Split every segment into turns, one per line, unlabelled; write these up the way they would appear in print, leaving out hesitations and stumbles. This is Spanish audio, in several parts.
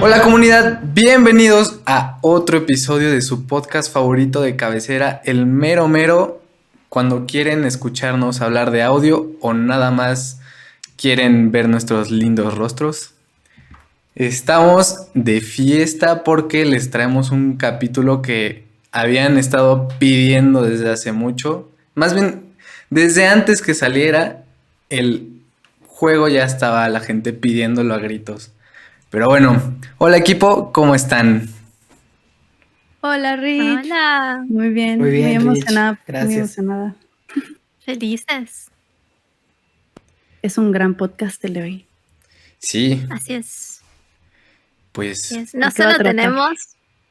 Hola comunidad, bienvenidos a otro episodio de su podcast favorito de cabecera, El Mero Mero. Cuando quieren escucharnos hablar de audio o nada más quieren ver nuestros lindos rostros. Estamos de fiesta porque les traemos un capítulo que habían estado pidiendo desde hace mucho. Más bien, desde antes que saliera, el juego ya estaba la gente pidiéndolo a gritos. Pero bueno, hola equipo, ¿cómo están?
Hola Rich,
Hola,
muy bien,
Muy bien,
muy
Rich,
emocionada,
gracias.
muy emocionada.
felices.
Es un gran podcast el de hoy.
Sí,
Así es.
pues
Así es. No
¿De qué va a
solo
tratar?
tenemos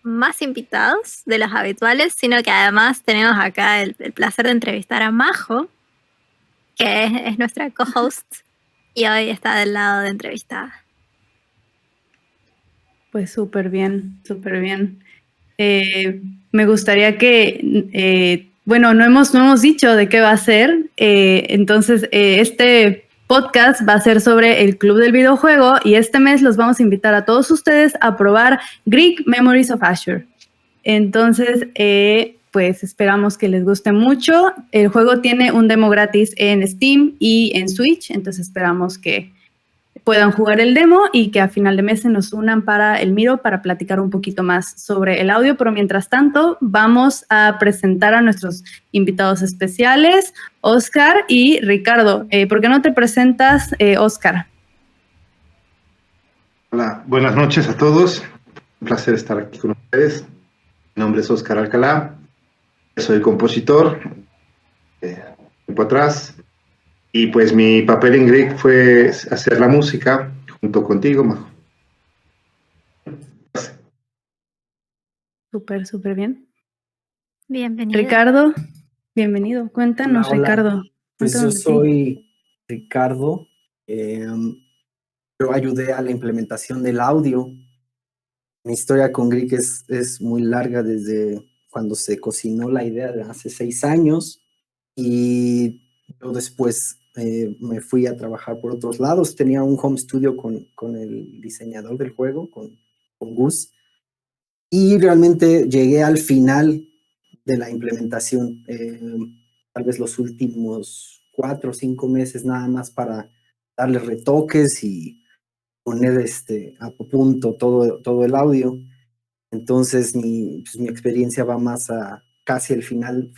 más invitados de los habituales, sino que además tenemos acá el placer de entrevistar a Majo, que es nuestra co-host y hoy está del lado de entrevistada.
Pues súper bien, súper bien. Me gustaría que, bueno, no hemos dicho de qué va a ser, entonces este podcast va a ser sobre el Club del Videojuego y este mes los vamos a invitar a todos ustedes a probar Greek Memories of Azure. Entonces, pues esperamos que les guste mucho. El juego tiene un demo gratis en Steam y en Switch, entonces esperamos que puedan jugar el demo y que a final de mes se nos unan para el Miro para platicar un poquito más sobre el audio, pero mientras tanto vamos a presentar a nuestros invitados especiales, Oscar y Ricardo. ¿Por qué no te presentas, Oscar?
Hola, buenas noches a todos. Un placer estar aquí con ustedes. Mi nombre es Oscar Alcalá. Soy compositor, tiempo atrás. Y pues mi papel en Greek fue hacer la música junto contigo, Majo.
Súper, súper bien.
Bienvenido.
Ricardo, bienvenido. Cuéntanos,
Hola, hola.
Ricardo.
Pues yo
Cuéntanos de ti.
soy Ricardo. Yo ayudé a la implementación del audio. Mi historia con Greek es muy larga desde cuando se cocinó la idea de hace 6 años y yo después me fui a trabajar por otros lados. Tenía un home studio con el diseñador del juego, con Gus, y realmente llegué al final de la implementación, tal vez los últimos 4 o 5 meses nada más para darle retoques y poner a punto todo el audio. Entonces mi experiencia va más a casi al final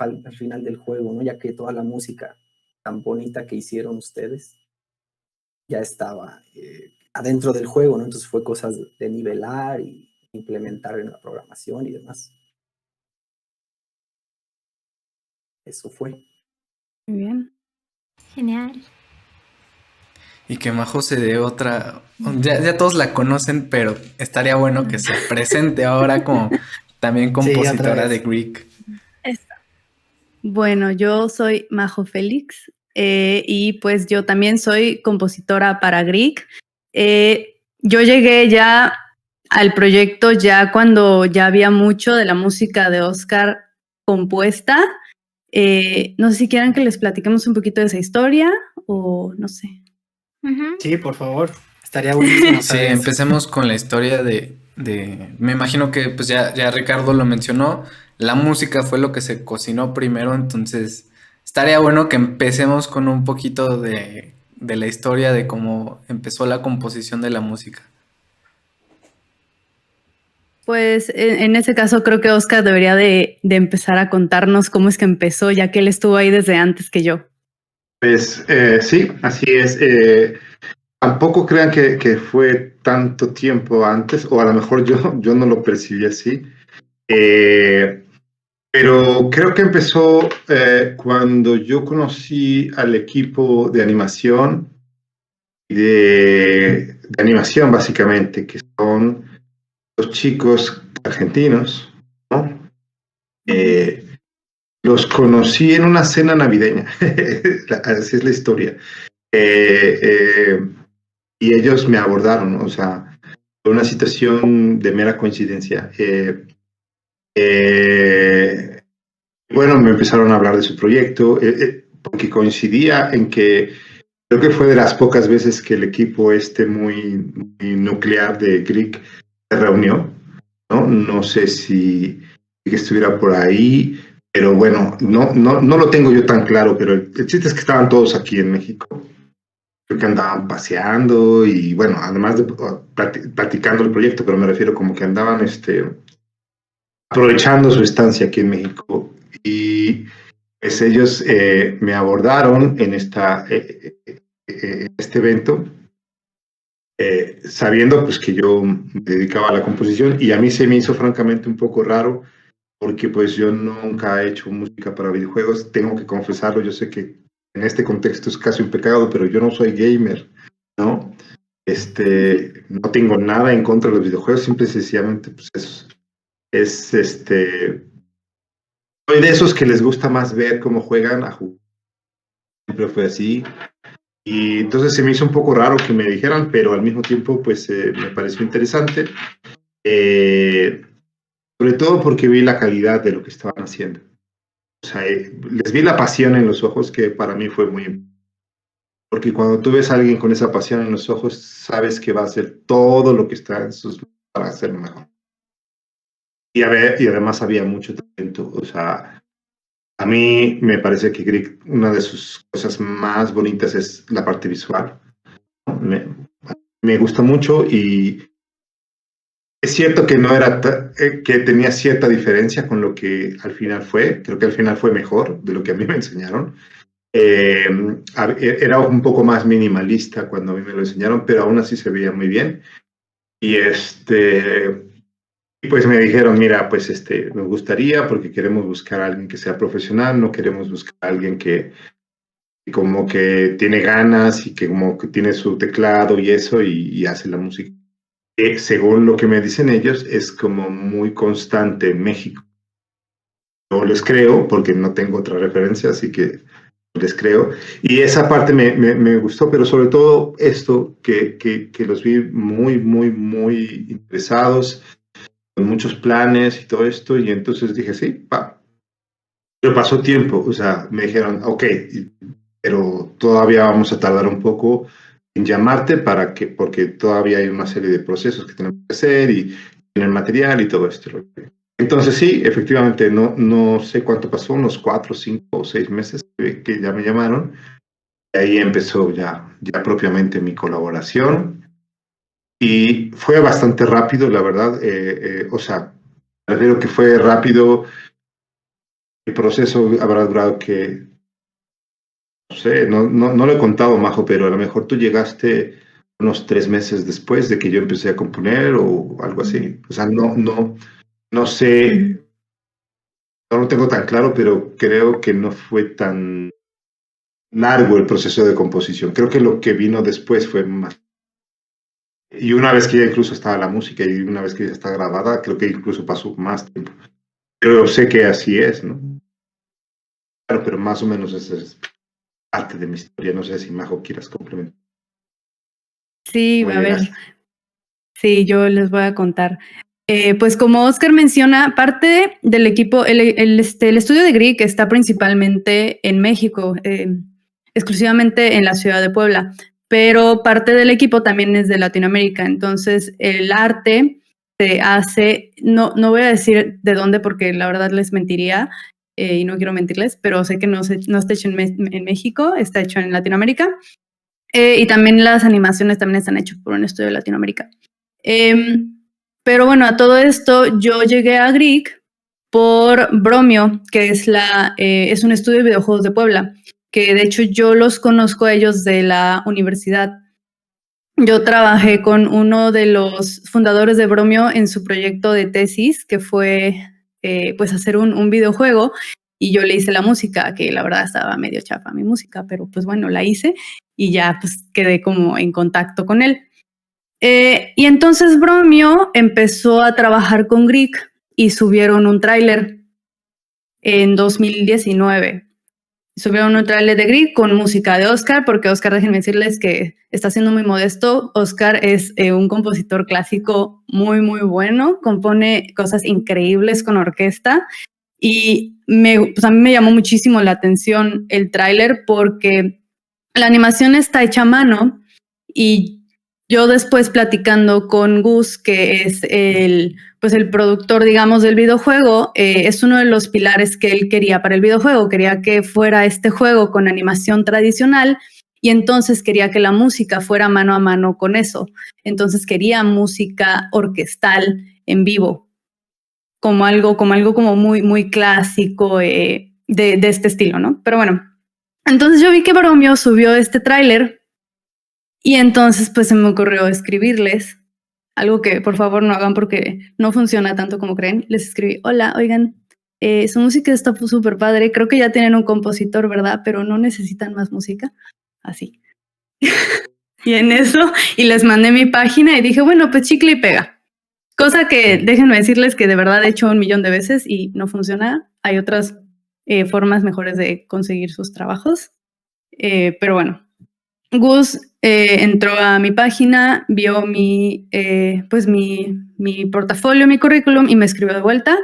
del juego, ¿no? Ya que toda la música tan bonita que hicieron ustedes ya estaba adentro del juego, ¿no? Entonces fue cosas de nivelar y implementar en la programación y demás. Eso fue.
Muy bien.
Genial.
y que Majo se dé otra. Ya todos la conocen, pero estaría bueno que se presente ahora como también compositora
otra
de
vez.
Greek.
Bueno, yo soy Majo Félix y pues yo también soy compositora para Greek. Yo llegué ya al proyecto ya cuando ya había mucho de la música de Oscar compuesta. No sé si quieran que les platiquemos un poquito de esa historia o no sé.
Ujú.
Sí, por favor. Estaría buenísimo
Sí,
saber eso.
empecemos con la historia me imagino que pues ya Ricardo lo mencionó, la música fue lo que se cocinó primero, entonces estaría bueno que empecemos con un poquito de la historia de cómo empezó la composición de la música.
Pues en ese caso creo que Oscar debería de empezar a contarnos cómo es que empezó, ya que él estuvo ahí desde antes que yo.
Pues sí, así es. Tampoco crean que fue tanto tiempo antes, o a lo mejor yo no lo percibí así. Pero creo que empezó cuando yo conocí al equipo de animación, de animación básicamente, que son los chicos argentinos, ¿no? Los conocí en una cena navideña, así es la historia. Y ellos me abordaron, o sea, fue una situación de mera coincidencia. Bueno, me empezaron a hablar de su proyecto, porque coincidía en que creo que fue de las pocas veces que el equipo muy nuclear de Greek se reunió, ¿no? No sé si estuviera por ahí, pero bueno, no lo tengo yo tan claro, pero el chiste es que estaban todos aquí en México. Creo que andaban paseando y bueno, además de platicando el proyecto, pero me refiero como que andaban aprovechando su estancia aquí en México. Y pues ellos me abordaron en este evento, sabiendo pues que yo me dedicaba a la composición, y a mí se me hizo francamente un poco raro porque pues yo nunca he hecho música para videojuegos, tengo que confesarlo, yo sé que en este contexto es casi un pecado, pero yo no soy gamer, ¿no? No tengo nada en contra de los videojuegos, simple y sencillamente pues soy de esos que les gusta más ver cómo juegan a jugar, siempre fue así. Y entonces se me hizo un poco raro que me dijeran, pero al mismo tiempo pues me pareció interesante, sobre todo porque vi la calidad de lo que estaban haciendo. O sea, les vi la pasión en los ojos, que para mí fue muy importante. Porque cuando tú ves a alguien con esa pasión en los ojos, sabes que va a hacer todo lo que está en sus manos para hacerlo mejor. Y además había mucho talento. O sea, a mí me parece que Grieg, una de sus cosas más bonitas es la parte visual. Me gusta mucho, y es cierto que no era que tenía cierta diferencia con lo que al final fue. Creo que al final fue mejor de lo que a mí me enseñaron. Era un poco más minimalista cuando a mí me lo enseñaron, pero aún así se veía muy bien. Y pues me dijeron, mira, pues nos gustaría, porque queremos buscar a alguien que sea profesional, no queremos buscar a alguien que como que tiene ganas y que como que tiene su teclado y eso y hace la música. Según lo que me dicen ellos, es como muy constante en México. Yo les creo porque no tengo otra referencia, así que les creo. Y esa parte me gustó, pero sobre todo esto, que los vi muy, muy, muy interesados, con muchos planes y todo esto, y entonces dije, sí, pa. Pero pasó tiempo, o sea, me dijeron, ok, pero todavía vamos a tardar un poco en llamarte porque todavía hay una serie de procesos que tenemos que hacer y tener material y todo esto. Entonces sí, efectivamente, no sé cuánto pasó, unos 4, 5 o 6 meses que ya me llamaron. Y ahí empezó ya propiamente mi colaboración. Y fue bastante rápido, la verdad. O sea, prefiero que fue rápido. El proceso habrá durado que, no sé, no lo he contado, Majo, pero a lo mejor tú llegaste unos 3 meses después de que yo empecé a componer o algo así. O sea, no sé, no lo tengo tan claro, pero creo que no fue tan largo el proceso de composición. Creo que lo que vino después fue más. Y una vez que ya incluso estaba la música y una vez que ya está grabada, creo que incluso pasó más tiempo. Pero sé que así es, ¿no? Claro, pero más o menos esa es parte de mi historia. No sé si Majo quieras complementar.
Sí, a ver, sí, yo les voy a contar. Pues como Oscar menciona, parte del equipo, el estudio de Grieg está principalmente en México, exclusivamente en la ciudad de Puebla, pero parte del equipo también es de Latinoamérica. Entonces, el arte se hace, no voy a decir de dónde porque la verdad les mentiría y no quiero mentirles, pero sé que no está hecho en México, está hecho en Latinoamérica. Y también las animaciones también están hechas por un estudio de Latinoamérica. Pero bueno, a todo esto yo llegué a Grieg por Bromio, que es un estudio de videojuegos de Puebla, que de hecho yo los conozco a ellos de la universidad. Yo trabajé con uno de los fundadores de Bromio en su proyecto de tesis, que fue pues hacer un videojuego, y yo le hice la música, que la verdad estaba medio chafa mi música, pero pues bueno, la hice y ya pues quedé como en contacto con él. Y entonces Bromio empezó a trabajar con Grieg y subieron un tráiler en 2019. Subieron un tráiler de Grieg con música de Oscar, porque Oscar, déjenme decirles que está siendo muy modesto. Oscar es un compositor clásico muy, muy bueno, compone cosas increíbles con orquesta y pues a mí me llamó muchísimo la atención el tráiler porque la animación está hecha a mano y yo después platicando con Gus, que es pues el productor, digamos, del videojuego, es uno de los pilares que él quería para el videojuego. Quería que fuera este juego con animación tradicional y entonces quería que la música fuera mano a mano con eso. Entonces quería música orquestal en vivo, como algo como muy, muy clásico de este estilo, ¿no? Pero bueno, entonces yo vi que Bromio subió este tráiler y entonces pues se me ocurrió escribirles algo que por favor no hagan porque no funciona tanto como creen. Les escribí, hola, oigan, su música está súper padre, creo que ya tienen un compositor, ¿verdad? Pero no necesitan más música. Así. Y en eso, y les mandé mi página y dije, bueno, pues chicle y pega. Cosa que déjenme decirles que de verdad he hecho 1,000,000 de veces y no funciona. Hay otras formas mejores de conseguir sus trabajos. Pero bueno, Gus entró a mi página, vio pues mi portafolio, mi currículum y me escribió de vuelta.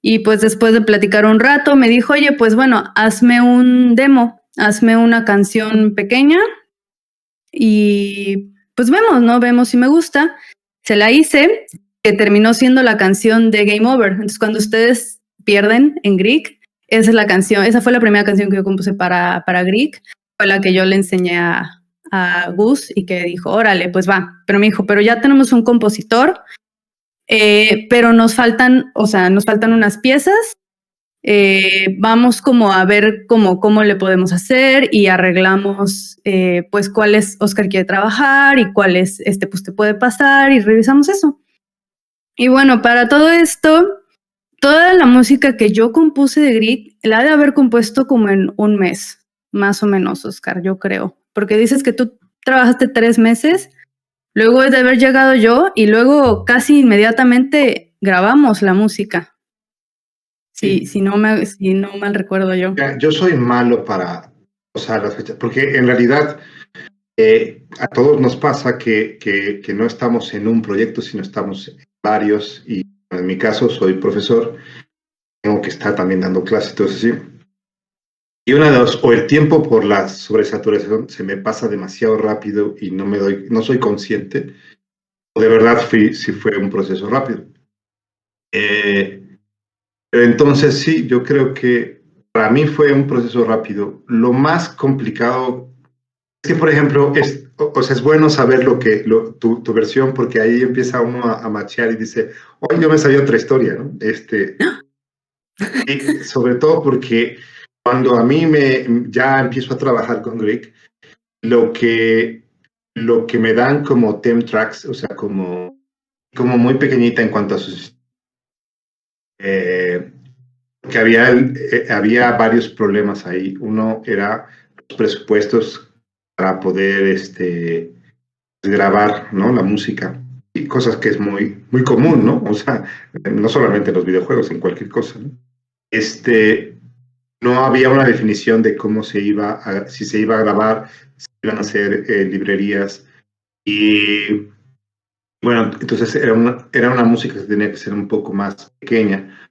Y pues después de platicar un rato me dijo, oye, pues bueno, hazme un demo, hazme una canción pequeña y pues vemos, ¿no? Vemos si me gusta. Se la hice, que terminó siendo la canción de Game Over. Entonces cuando ustedes pierden en Greek, esa es la canción, esa fue la primera canción que yo compuse para Greek, fue la que yo le enseñé a Gus y que dijo, órale, pues va. Pero me dijo, pero ya tenemos un compositor, pero nos faltan unas piezas. Vamos como a ver cómo le podemos hacer y arreglamos pues cuáles Oscar quiere trabajar y cuáles pues te puede pasar y revisamos eso. Y bueno, para todo esto, toda la música que yo compuse de Greek la he de haber compuesto como en 1 mes, más o menos, Oscar, yo creo. Porque dices que tú trabajaste 3 meses, luego de haber llegado yo y luego casi inmediatamente grabamos la música. Sí, si no mal recuerdo yo.
Yo soy malo para, o sea, las fechas, porque en realidad a todos nos pasa que no estamos en un proyecto, sino estamos en varios, y en mi caso soy profesor, tengo que estar también dando clases, entonces sí. Y una de dos, o el tiempo por la sobresaturación se me pasa demasiado rápido y no soy consciente, o de verdad sí fue un proceso rápido. Pero entonces sí, yo creo que para mí fue un proceso rápido. Lo más complicado es que, por ejemplo, es bueno saber tu versión, porque ahí empieza uno a machear y dice, oye, yo me sabía otra historia, ¿no? Y sobre todo porque cuando a mí ya empiezo a trabajar con Greek, lo que me dan como theme tracks, o sea, como muy pequeñita en cuanto a sus... que había varios problemas ahí. Uno era los presupuestos para poder grabar, ¿no?, la música, y cosas que es muy, muy común, ¿no? O sea, no solamente en los videojuegos, en cualquier cosa, ¿no? No había una definición de cómo si se iba a grabar, si iban a hacer librerías, y bueno, entonces era una música que tenía que ser un poco más pequeña.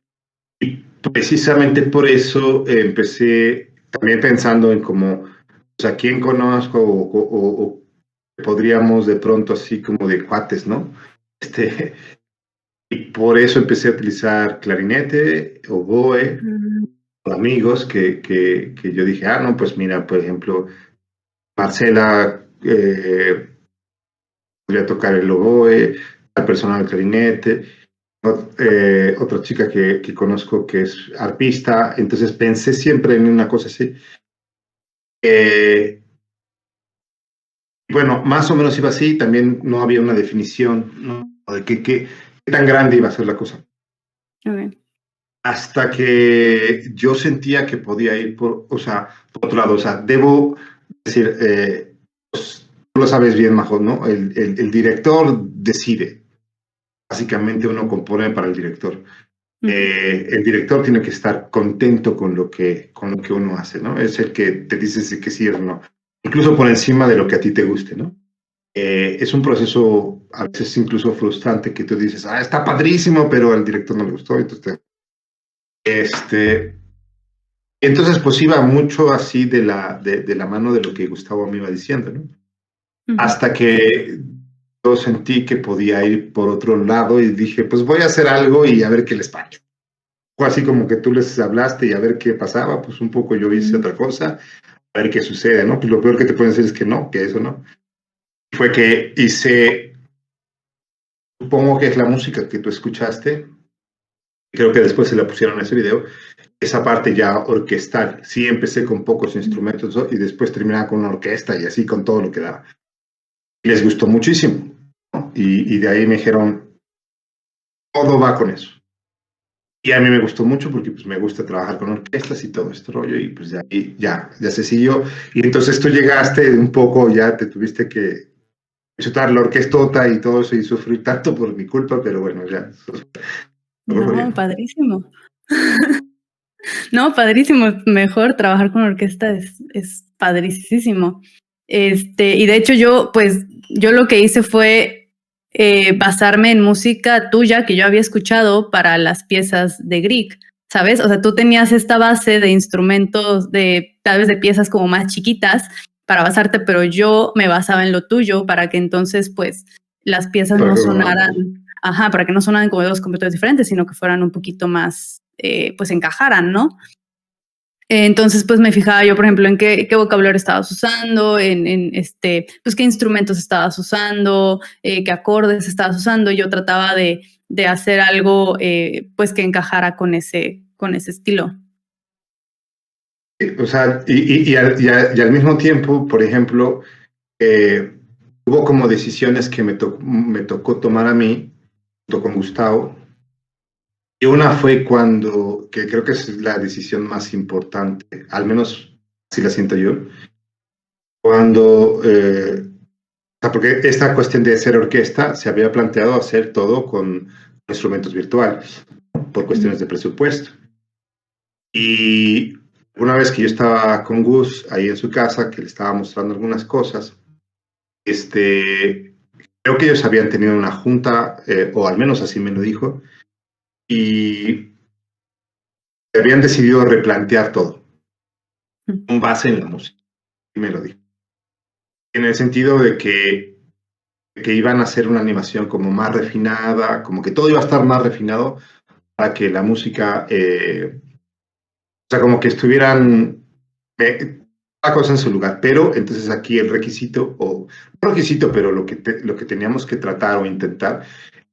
Y precisamente por eso empecé también pensando en cómo, o sea, quién conozco o podríamos de pronto así como de cuates, ¿no? Y por eso empecé a utilizar clarinete, oboe, amigos que yo dije, no, pues mira, por ejemplo, Marcela podría tocar el oboe, la persona del clarinete, otra chica que conozco que es arpista, entonces pensé siempre en una cosa así. Bueno, más o menos iba así, también no había una definición, ¿no?, de qué tan grande iba a ser la cosa.
Okay.
Hasta que yo sentía que podía ir por otro lado, o sea, debo decir, pues, tú lo sabes bien, Majo, ¿no? El director decide. Básicamente uno compone para el director. El director tiene que estar contento con lo que uno hace, ¿no? Es el que te dice si que sí o no. Incluso por encima de lo que a ti te guste, ¿no? Es un proceso a veces incluso frustrante que tú dices, está padrísimo, pero al director no le gustó, entonces entonces pues iba mucho así de la mano de lo que Gustavo me iba diciendo, ¿no? Hasta que yo sentí que podía ir por otro lado y dije, pues voy a hacer algo y a ver qué les pasa. Fue así como que tú les hablaste y a ver qué pasaba, pues un poco yo hice otra cosa, a ver qué sucede, ¿no? Pues lo peor que te pueden decir es que no, que eso no. Fue que hice, supongo que es la música que tú escuchaste, creo que después se la pusieron a ese video, esa parte ya orquestal. Sí, empecé con pocos instrumentos, ¿no? Y después terminaba con una orquesta y así con todo lo que daba. Y les gustó muchísimo, ¿no? Y de ahí me dijeron, todo va con eso. Y a mí me gustó mucho porque pues me gusta trabajar con orquestas y todo este rollo y pues de ahí ya se siguió. Y entonces tú llegaste un poco, ya te tuviste que disfrutar la orquestota y todo eso y sufrir tanto por mi culpa, pero bueno, ya.
No, padrísimo. No, padrísimo. Mejor trabajar con orquesta es padricísimo. Y de hecho yo lo que hice fue basarme en música tuya que yo había escuchado para las piezas de Grieg, ¿sabes? O sea, tú tenías esta base de instrumentos, tal vez de piezas como más chiquitas para basarte, pero yo me basaba en lo tuyo para que entonces, pues, las piezas no sonaran, para que no sonaran como dos completamente diferentes, sino que fueran un poquito más, pues, encajaran, ¿no? Entonces, pues me fijaba yo, por ejemplo, en qué vocabulario estabas usando, pues qué instrumentos estabas usando, qué acordes estabas usando. Yo trataba de hacer algo, pues que encajara con ese estilo.
O sea, y al mismo tiempo, por ejemplo, hubo como decisiones que me tocó tomar a mí, junto con Gustavo. Y una fue que creo que es la decisión más importante, al menos así la siento yo, cuando, porque esta cuestión de hacer orquesta se había planteado hacer todo con instrumentos virtuales, por cuestiones de presupuesto. Y una vez que yo estaba con Gus ahí en su casa, que le estaba mostrando algunas cosas, creo que ellos habían tenido una junta, o al menos así me lo dijo, y habían decidido replantear todo, con base en la música, y me lo dijo. En el sentido de que iban a hacer una animación como más refinada, como que todo iba a estar más refinado para que la música, o sea, como que estuvieran cada cosa en su lugar. Pero entonces aquí el requisito, o no requisito, pero lo que teníamos que tratar o intentar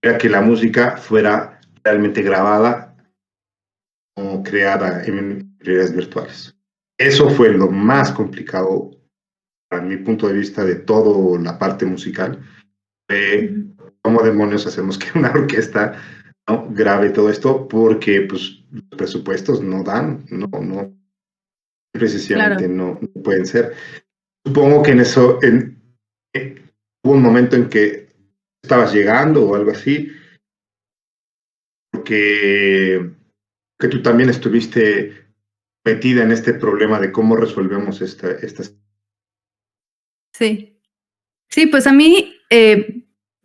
era que la música fuera realmente grabada o creada en realidades virtuales. Eso fue lo más complicado, para mi punto de vista, de toda la parte musical. ¿Cómo demonios hacemos que una orquesta, ¿no?, grabe todo esto? Porque pues, los presupuestos no dan, no precisamente claro. no pueden ser. Supongo que en eso hubo un momento en que estabas llegando o algo así, porque que tú también estuviste metida en este problema de cómo resolvemos estas.
Sí, pues a mí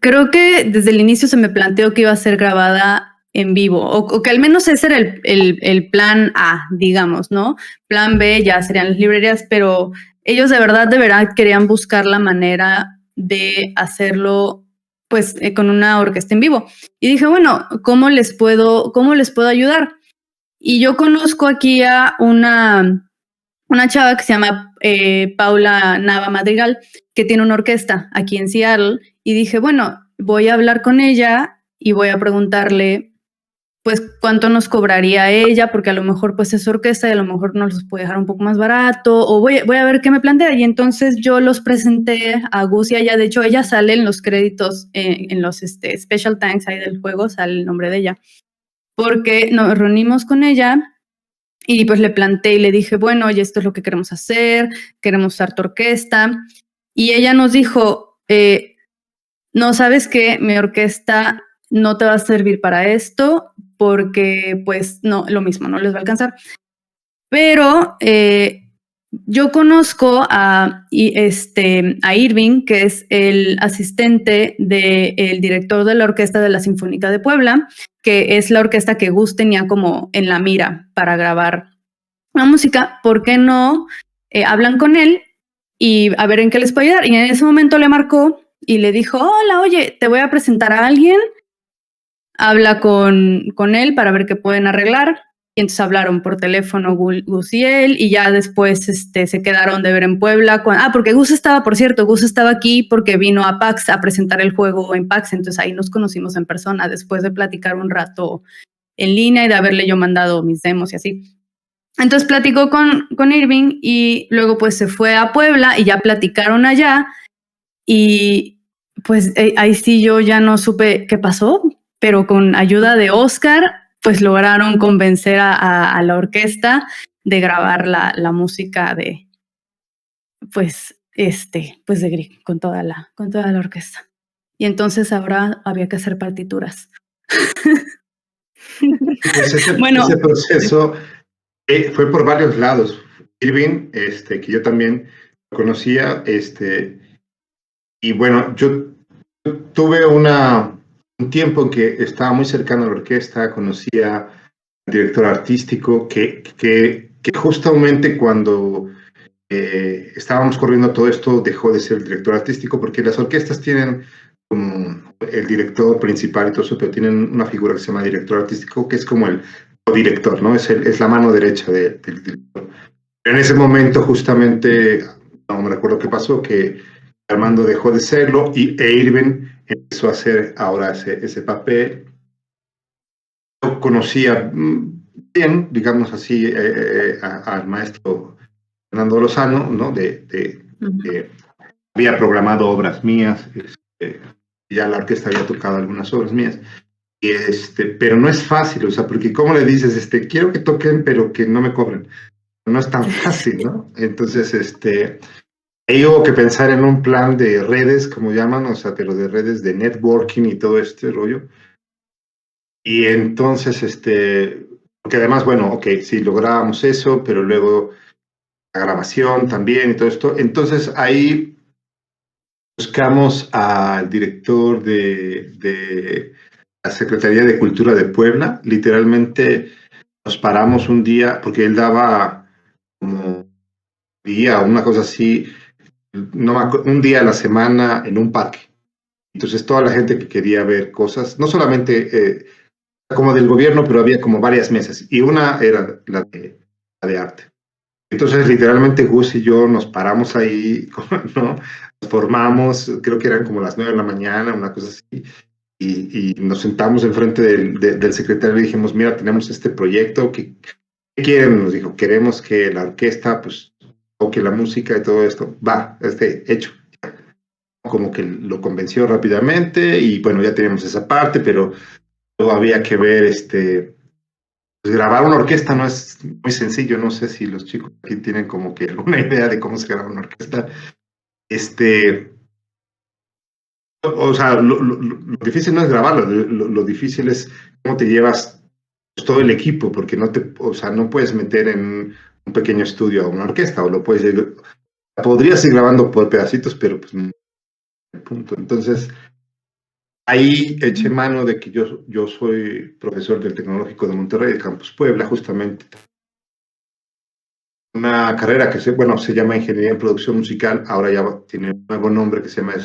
creo que desde el inicio se me planteó que iba a ser grabada en vivo, o que al menos ese era el plan A, digamos, ¿no? Plan B ya serían las librerías, pero ellos de verdad querían buscar la manera de hacerlo, pues, con una orquesta en vivo. Y dije, bueno, ¿cómo les puedo ayudar? Y yo conozco aquí a una chava que se llama Paula Nava Madrigal, que tiene una orquesta aquí en Seattle, y dije, bueno, voy a hablar con ella y voy a preguntarle, pues, cuánto nos cobraría ella, porque a lo mejor, pues, es orquesta y a lo mejor nos los puede dejar un poco más barato, o voy a ver qué me plantea. Y entonces yo los presenté a Gus y a ella. De hecho, ella sale en los créditos, en los special thanks ahí del juego, sale el nombre de ella, porque nos reunimos con ella. Y pues le planteé y le dije, bueno, oye, esto es lo que queremos hacer, queremos usar tu orquesta. Y ella nos dijo, no, ¿sabes qué? Mi orquesta no te va a servir para esto porque pues no, lo mismo, no les va a alcanzar. Pero yo conozco a Irving, que es el asistente del director de la Orquesta de la Sinfónica de Puebla, que es la orquesta que Gus tenía como en la mira para grabar la música. ¿Por qué no hablan con él y a ver en qué les puede ayudar? Y en ese momento le marcó y le dijo, hola, oye, te voy a presentar a alguien, habla con él para ver qué pueden arreglar. Y entonces hablaron por teléfono Gus y él, y ya después se quedaron de ver en Puebla. Porque Gus estaba aquí porque vino a PAX a presentar el juego en PAX, entonces ahí nos conocimos en persona después de platicar un rato en línea y de haberle yo mandado mis demos y así. Entonces platicó con Irving y luego pues se fue a Puebla y ya platicaron allá y pues ahí sí yo ya no supe qué pasó, pero con ayuda de Oscar pues lograron convencer a la orquesta de grabar la música de pues de Grieg con toda la orquesta. Y entonces ahora había que hacer partituras.
Pues ese proceso fue por varios lados. Irving, que yo también conocía, y bueno, yo tuve un tiempo en que estaba muy cercano a la orquesta, conocía al director artístico, que justamente cuando estábamos corriendo todo esto dejó de ser el director artístico, porque las orquestas tienen como el director principal y todo eso, pero tienen una figura que se llama director artístico, que es como el director, ¿no? Es la mano derecha del director. En ese momento justamente, no me recuerdo qué pasó, que Armando dejó de serlo y Irving empezó a hacer ahora ese papel. Yo conocía bien, digamos así, al maestro Fernando Lozano, ¿no? Había programado obras mías, ya la orquesta había tocado algunas obras mías. Y pero no es fácil, o sea, porque ¿cómo le dices, quiero que toquen, pero que no me cobren? No es tan fácil, ¿no? Entonces, ahí hubo que pensar en un plan de redes, como llaman, o sea, pero de redes de networking y todo este rollo. Y entonces, porque además, bueno, ok, sí, lográbamos eso, pero luego la grabación también y todo esto. Entonces ahí buscamos al director de la Secretaría de Cultura de Puebla. Literalmente nos paramos un día, porque él daba como día, una cosa así, un día a la semana en un parque. Entonces toda la gente que quería ver cosas, no solamente como del gobierno, pero había como varias mesas, y una era la de arte. Entonces literalmente Gus y yo nos paramos ahí, ¿no? Nos formamos, creo que eran como las 9 de la mañana, una cosa así, y nos sentamos enfrente del secretario y dijimos, mira, tenemos este proyecto, ¿qué quieren? Nos dijo, queremos que la orquesta pues toque la música y todo esto. Va, hecho. Como que lo convenció rápidamente y bueno, ya teníamos esa parte, pero luego había que ver, pues grabar una orquesta no es muy sencillo. No sé si los chicos aquí tienen como que alguna idea de cómo se graba una orquesta. O sea, lo difícil no es grabarlo, lo difícil es cómo te llevas pues, todo el equipo, porque o sea, no puedes meter en un pequeño estudio a una orquesta, o podrías ir grabando por pedacitos, pero pues no, punto. Entonces, ahí eché mano de que yo soy profesor del Tecnológico de Monterrey, de Campus Puebla, justamente. Una carrera que se llama Ingeniería en Producción Musical, ahora ya tiene un nuevo nombre que se llama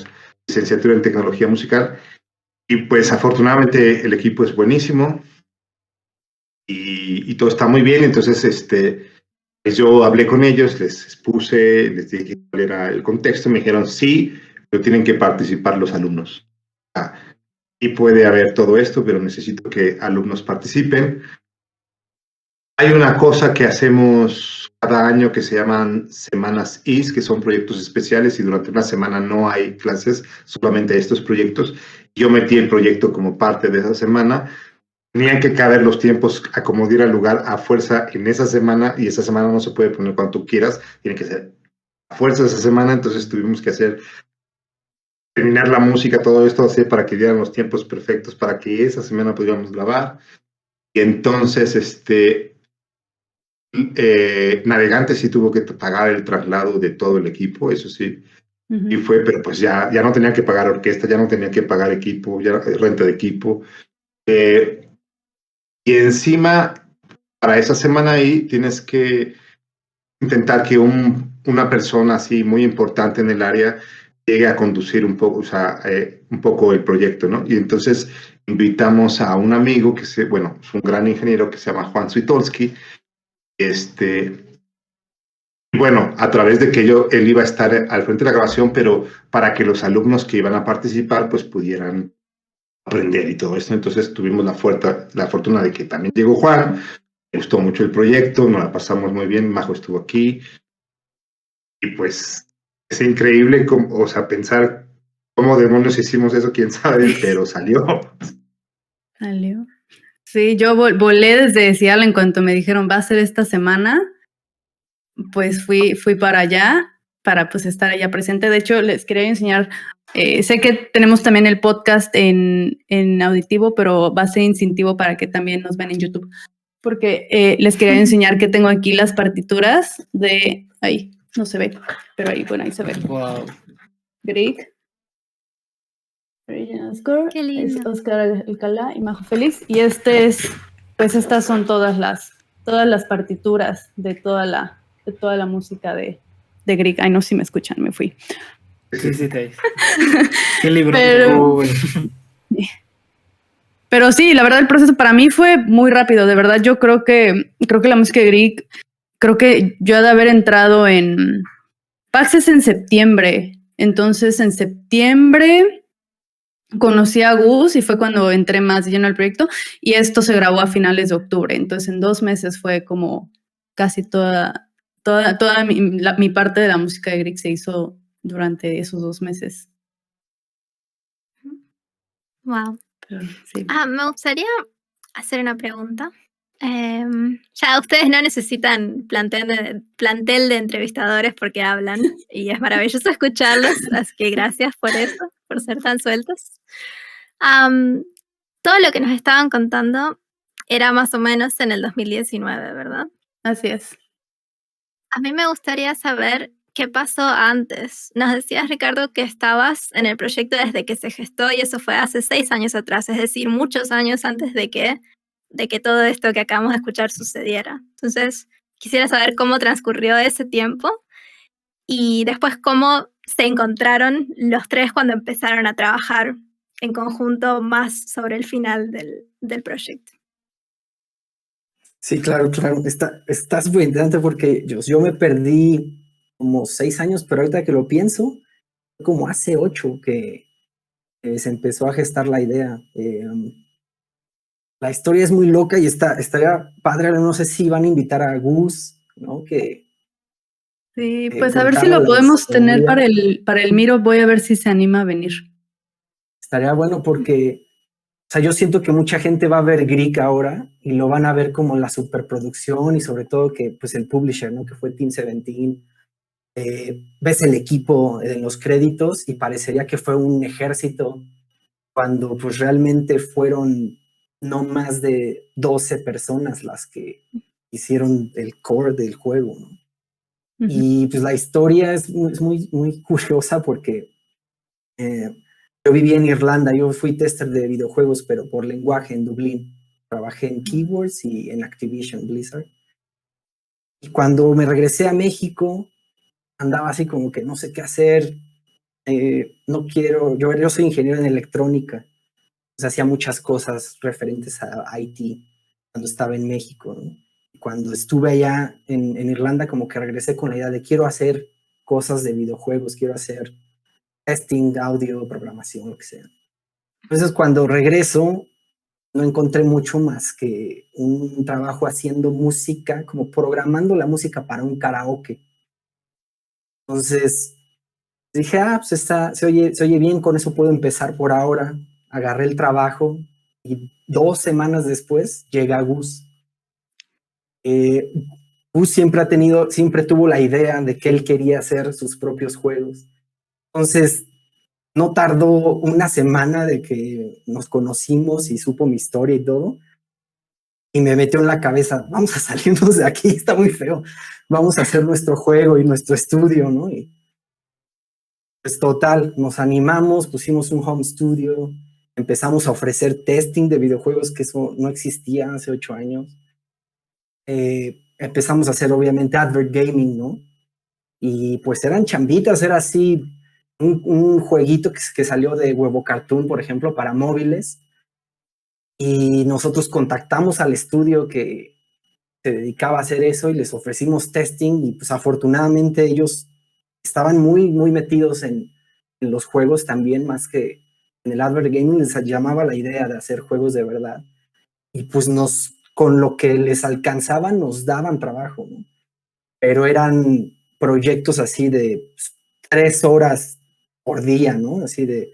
Licenciatura en Tecnología Musical. Y pues afortunadamente el equipo es buenísimo y todo está muy bien. Entonces, pues yo hablé con ellos, les expuse, les dije cuál era el contexto, me dijeron sí, pero tienen que participar los alumnos. Y puede haber todo esto, pero necesito que alumnos participen. Hay una cosa que hacemos cada año que se llaman semanas IS, que son proyectos especiales y durante una semana no hay clases, solamente estos proyectos. Yo metí el proyecto como parte de esa semana. Tenían que caber los tiempos a como diera lugar a fuerza en esa semana, y esa semana no se puede poner cuando tú quieras, tiene que ser a fuerza esa semana. Entonces tuvimos que terminar la música, todo esto, así para que dieran los tiempos perfectos para que esa semana pudiéramos grabar. Y entonces, Navegantes sí tuvo que pagar el traslado de todo el equipo, eso sí. Uh-huh. Y pero pues ya no tenían que pagar orquesta, ya no tenían que pagar equipo, ya renta de equipo. Y encima, para esa semana ahí, tienes que intentar que una persona así muy importante en el área llegue a conducir un poco, o sea, un poco el proyecto, ¿no? Y entonces invitamos a un amigo es un gran ingeniero que se llama Juan Switolski, bueno, a través de que él iba a estar al frente de la grabación, pero para que los alumnos que iban a participar, pues pudieran aprender y todo esto. Entonces tuvimos la fortuna de que también llegó Juan, me gustó mucho el proyecto, nos la pasamos muy bien, Majo estuvo aquí, y pues es increíble, o sea, pensar cómo demonios hicimos eso, quién sabe, pero salió.
Salió. Sí, yo volé desde Seattle en cuanto me dijeron va a ser esta semana, pues fui para allá, para pues estar allá presente. De hecho, les quería enseñar, sé que tenemos también el podcast en auditivo, pero va a ser instintivo para que también nos vean en YouTube, porque les quería enseñar que tengo aquí las partituras de, ahí, no se ve, pero ahí, bueno, ahí se ve.
Wow.
Grieg. Original score.
Qué lindo.
Es Oscar Alcalá y Majo Félix. Y pues estas son todas las partituras de toda la música de Grieg. Ay, no sé si me escuchan, me fui.
Sí, te ¿Qué libro?
Pero sí, la verdad el proceso para mí fue muy rápido. De verdad, yo creo que la música de Grieg, creo que yo he de haber entrado en PAX es en septiembre. Entonces, en septiembre conocí a Gus y fue cuando entré más lleno al proyecto, y esto se grabó a finales de octubre, entonces en 2 meses fue como casi toda mi parte de la música de Grieg se hizo durante esos 2 meses.
Wow.
Pero, sí.
Me gustaría hacer una pregunta. Ya ustedes no necesitan plantel de entrevistadores porque hablan y es maravilloso escucharlos, así que gracias por eso, por ser tan sueltos. Todo lo que nos estaban contando era más o menos en el 2019, ¿verdad?
Así es.
A mí me gustaría saber qué pasó antes. Nos decías, Ricardo, que estabas en el proyecto desde que se gestó y eso fue hace 6 años atrás, es decir, muchos años antes de que todo esto que acabamos de escuchar sucediera. Entonces, quisiera saber cómo transcurrió ese tiempo y después cómo se encontraron los tres cuando empezaron a trabajar en conjunto más sobre el final del proyecto.
Sí, claro. Estás muy interesante porque yo me perdí como 6 años, pero ahorita que lo pienso, como hace 8 que se empezó a gestar la idea. La historia es muy loca y estaría padre, no sé si van a invitar a Gus, ¿no?
Sí, pues a ver si lo podemos tener para el Miro, voy a ver si se anima a venir.
Estaría bueno porque, o sea, yo siento que mucha gente va a ver Grieg ahora y lo van a ver como la superproducción y sobre todo que, pues, el publisher, ¿no? Que fue Team 17. Ves el equipo en los créditos y parecería que fue un ejército cuando, pues, realmente fueron no más de 12 personas las que hicieron el core del juego, ¿no? Uh-huh. Y pues la historia es muy, muy curiosa porque yo viví en Irlanda, yo fui tester de videojuegos, pero por lenguaje en Dublín. Trabajé en Keywords y en Activision Blizzard. Y cuando me regresé a México, andaba así como que no sé qué hacer. No quiero, yo soy ingeniero en electrónica, pues hacía muchas cosas referentes a IT cuando estaba en México, ¿no? Cuando estuve allá en Irlanda, como que regresé con la idea de quiero hacer cosas de videojuegos, quiero hacer testing, audio, programación, lo que sea. Entonces, cuando regreso, no encontré mucho más que un trabajo haciendo música, como programando la música para un karaoke. Entonces, dije, pues se oye bien, con eso puedo empezar por ahora. Agarré el trabajo y 2 semanas después llega Gus. Gus siempre tuvo la idea de que él quería hacer sus propios juegos. Entonces, no tardó una semana de que nos conocimos y supo mi historia y todo. Y me metió en la cabeza, vamos a salirnos de aquí, está muy feo. Vamos a hacer nuestro juego y nuestro estudio, ¿no? Y pues total, nos animamos, pusimos un home studio, empezamos a ofrecer testing de videojuegos, que eso no existía hace 8 años. Empezamos a hacer obviamente advert gaming, ¿no? Y pues eran chambitas, era así, un jueguito que salió de Huevo Cartoon, por ejemplo, para móviles. Y nosotros contactamos al estudio que se dedicaba a hacer eso y les ofrecimos testing y pues afortunadamente ellos estaban muy metidos en los juegos también, más que en el advert gaming. Les llamaba la idea de hacer juegos de verdad y pues con lo que les alcanzaba nos daban trabajo, ¿no? Pero eran proyectos así de 3 horas por día, ¿no? Así de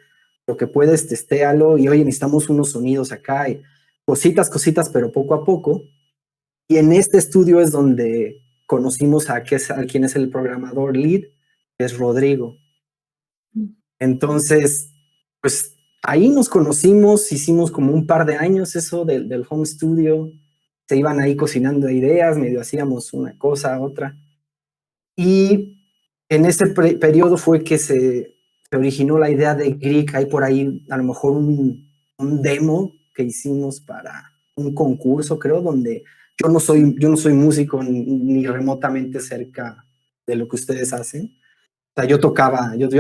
lo que puedes, testéalo y oye, necesitamos unos sonidos acá y cositas, pero poco a poco. Y en este estudio es donde conocimos a quien es el programador lead, que es Rodrigo. Entonces, pues ahí nos conocimos, hicimos como un par de años eso del home studio, se iban ahí cocinando ideas, medio hacíamos una cosa, otra. Y en ese periodo fue que se originó la idea de Greek. Hay por ahí a lo mejor un demo que hicimos para un concurso, creo, donde yo no soy músico ni remotamente cerca de lo que ustedes hacen. O sea, yo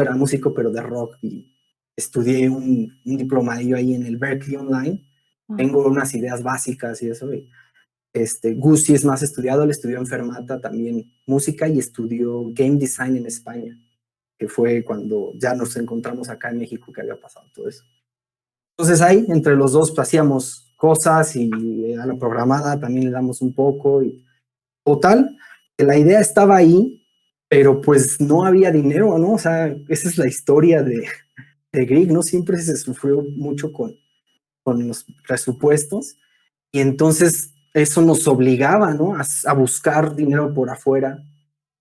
era músico, pero de rock, y estudié un diplomadillo ahí en el Berklee Online. Tengo unas ideas básicas y eso. Gus sí es más estudiado, él estudió en Fermata también música y estudió game design en España, que fue cuando ya nos encontramos acá en México que había pasado todo eso. Entonces ahí, entre los dos, pues, hacíamos cosas y a la programada también le damos un poco. Y total, que la idea estaba ahí, pero pues no había dinero, ¿no? O sea, esa es la historia de Greek, ¿no? Siempre se sufrió mucho con los presupuestos. Y entonces eso nos obligaba, ¿no? A buscar dinero por afuera,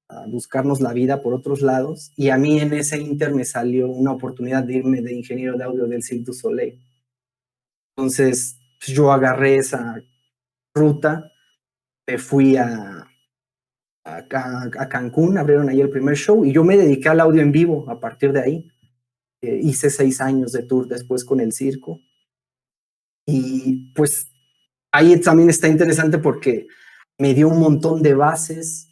a buscarnos la vida por otros lados. Y a mí en ese inter me salió una oportunidad de irme de ingeniero de audio del Cirque du Soleil. Entonces pues, yo agarré esa ruta, me fui a Cancún, abrieron ahí el primer show y yo me dediqué al audio en vivo a partir de ahí. Hice 6 años de tour después con el circo. Y pues ahí también está interesante porque me dio un montón de bases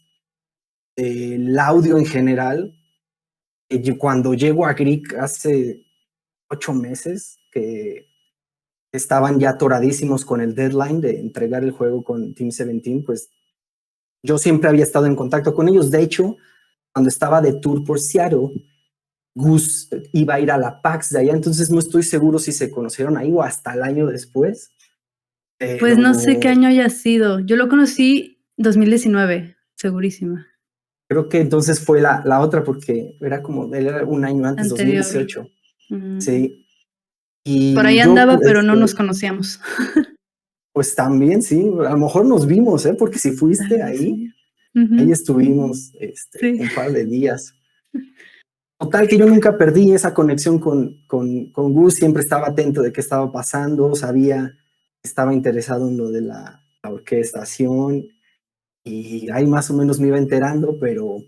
del audio en general. Y cuando llego a Greek hace 8 meses, que estaban ya atoradísimos con el deadline de entregar el juego con Team 17, pues yo siempre había estado en contacto con ellos. De hecho, cuando estaba de tour por Seattle, Gus iba a ir a la PAX de allá, entonces no estoy seguro si se conocieron ahí o hasta el año después. Pero
Pues no sé qué año haya sido. Yo lo conocí 2019, segurísima.
creo que entonces fue la otra, porque era un año antes,
Anterior.
2018.
Mm.
Sí. Y
Por ahí andaba, pero no nos conocíamos.
Pues también, sí, a lo mejor nos vimos, porque si fuiste ahí, ahí estuvimos
Sí.
un par de días. Total, que yo nunca perdí esa conexión con Gus, siempre estaba atento de qué estaba pasando, estaba interesado en lo de la orquestación, y ahí más o menos me iba enterando, pero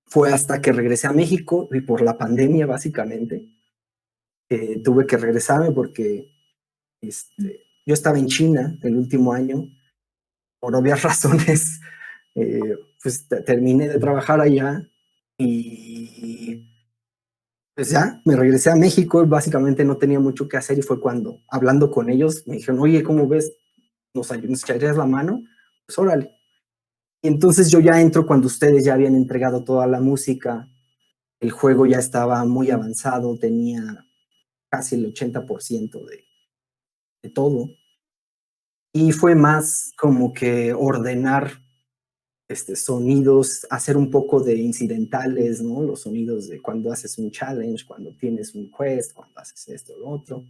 fue hasta que regresé a México y por la pandemia básicamente, tuve que regresarme porque yo estaba en China el último año, por obvias razones. Pues terminé de trabajar allá y pues ya me regresé a México. Básicamente no tenía mucho que hacer y fue cuando, hablando con ellos, me dijeron, oye, ¿cómo ves? ¿Nos echarías la mano? Pues órale. Y entonces yo ya entro cuando ustedes ya habían entregado toda la música, el juego ya estaba muy avanzado, tenía casi el 80% de todo. Y fue más como que ordenar sonidos, hacer un poco de incidentales, ¿no? Los sonidos de cuando haces un challenge, cuando tienes un quest, cuando haces esto, lo otro.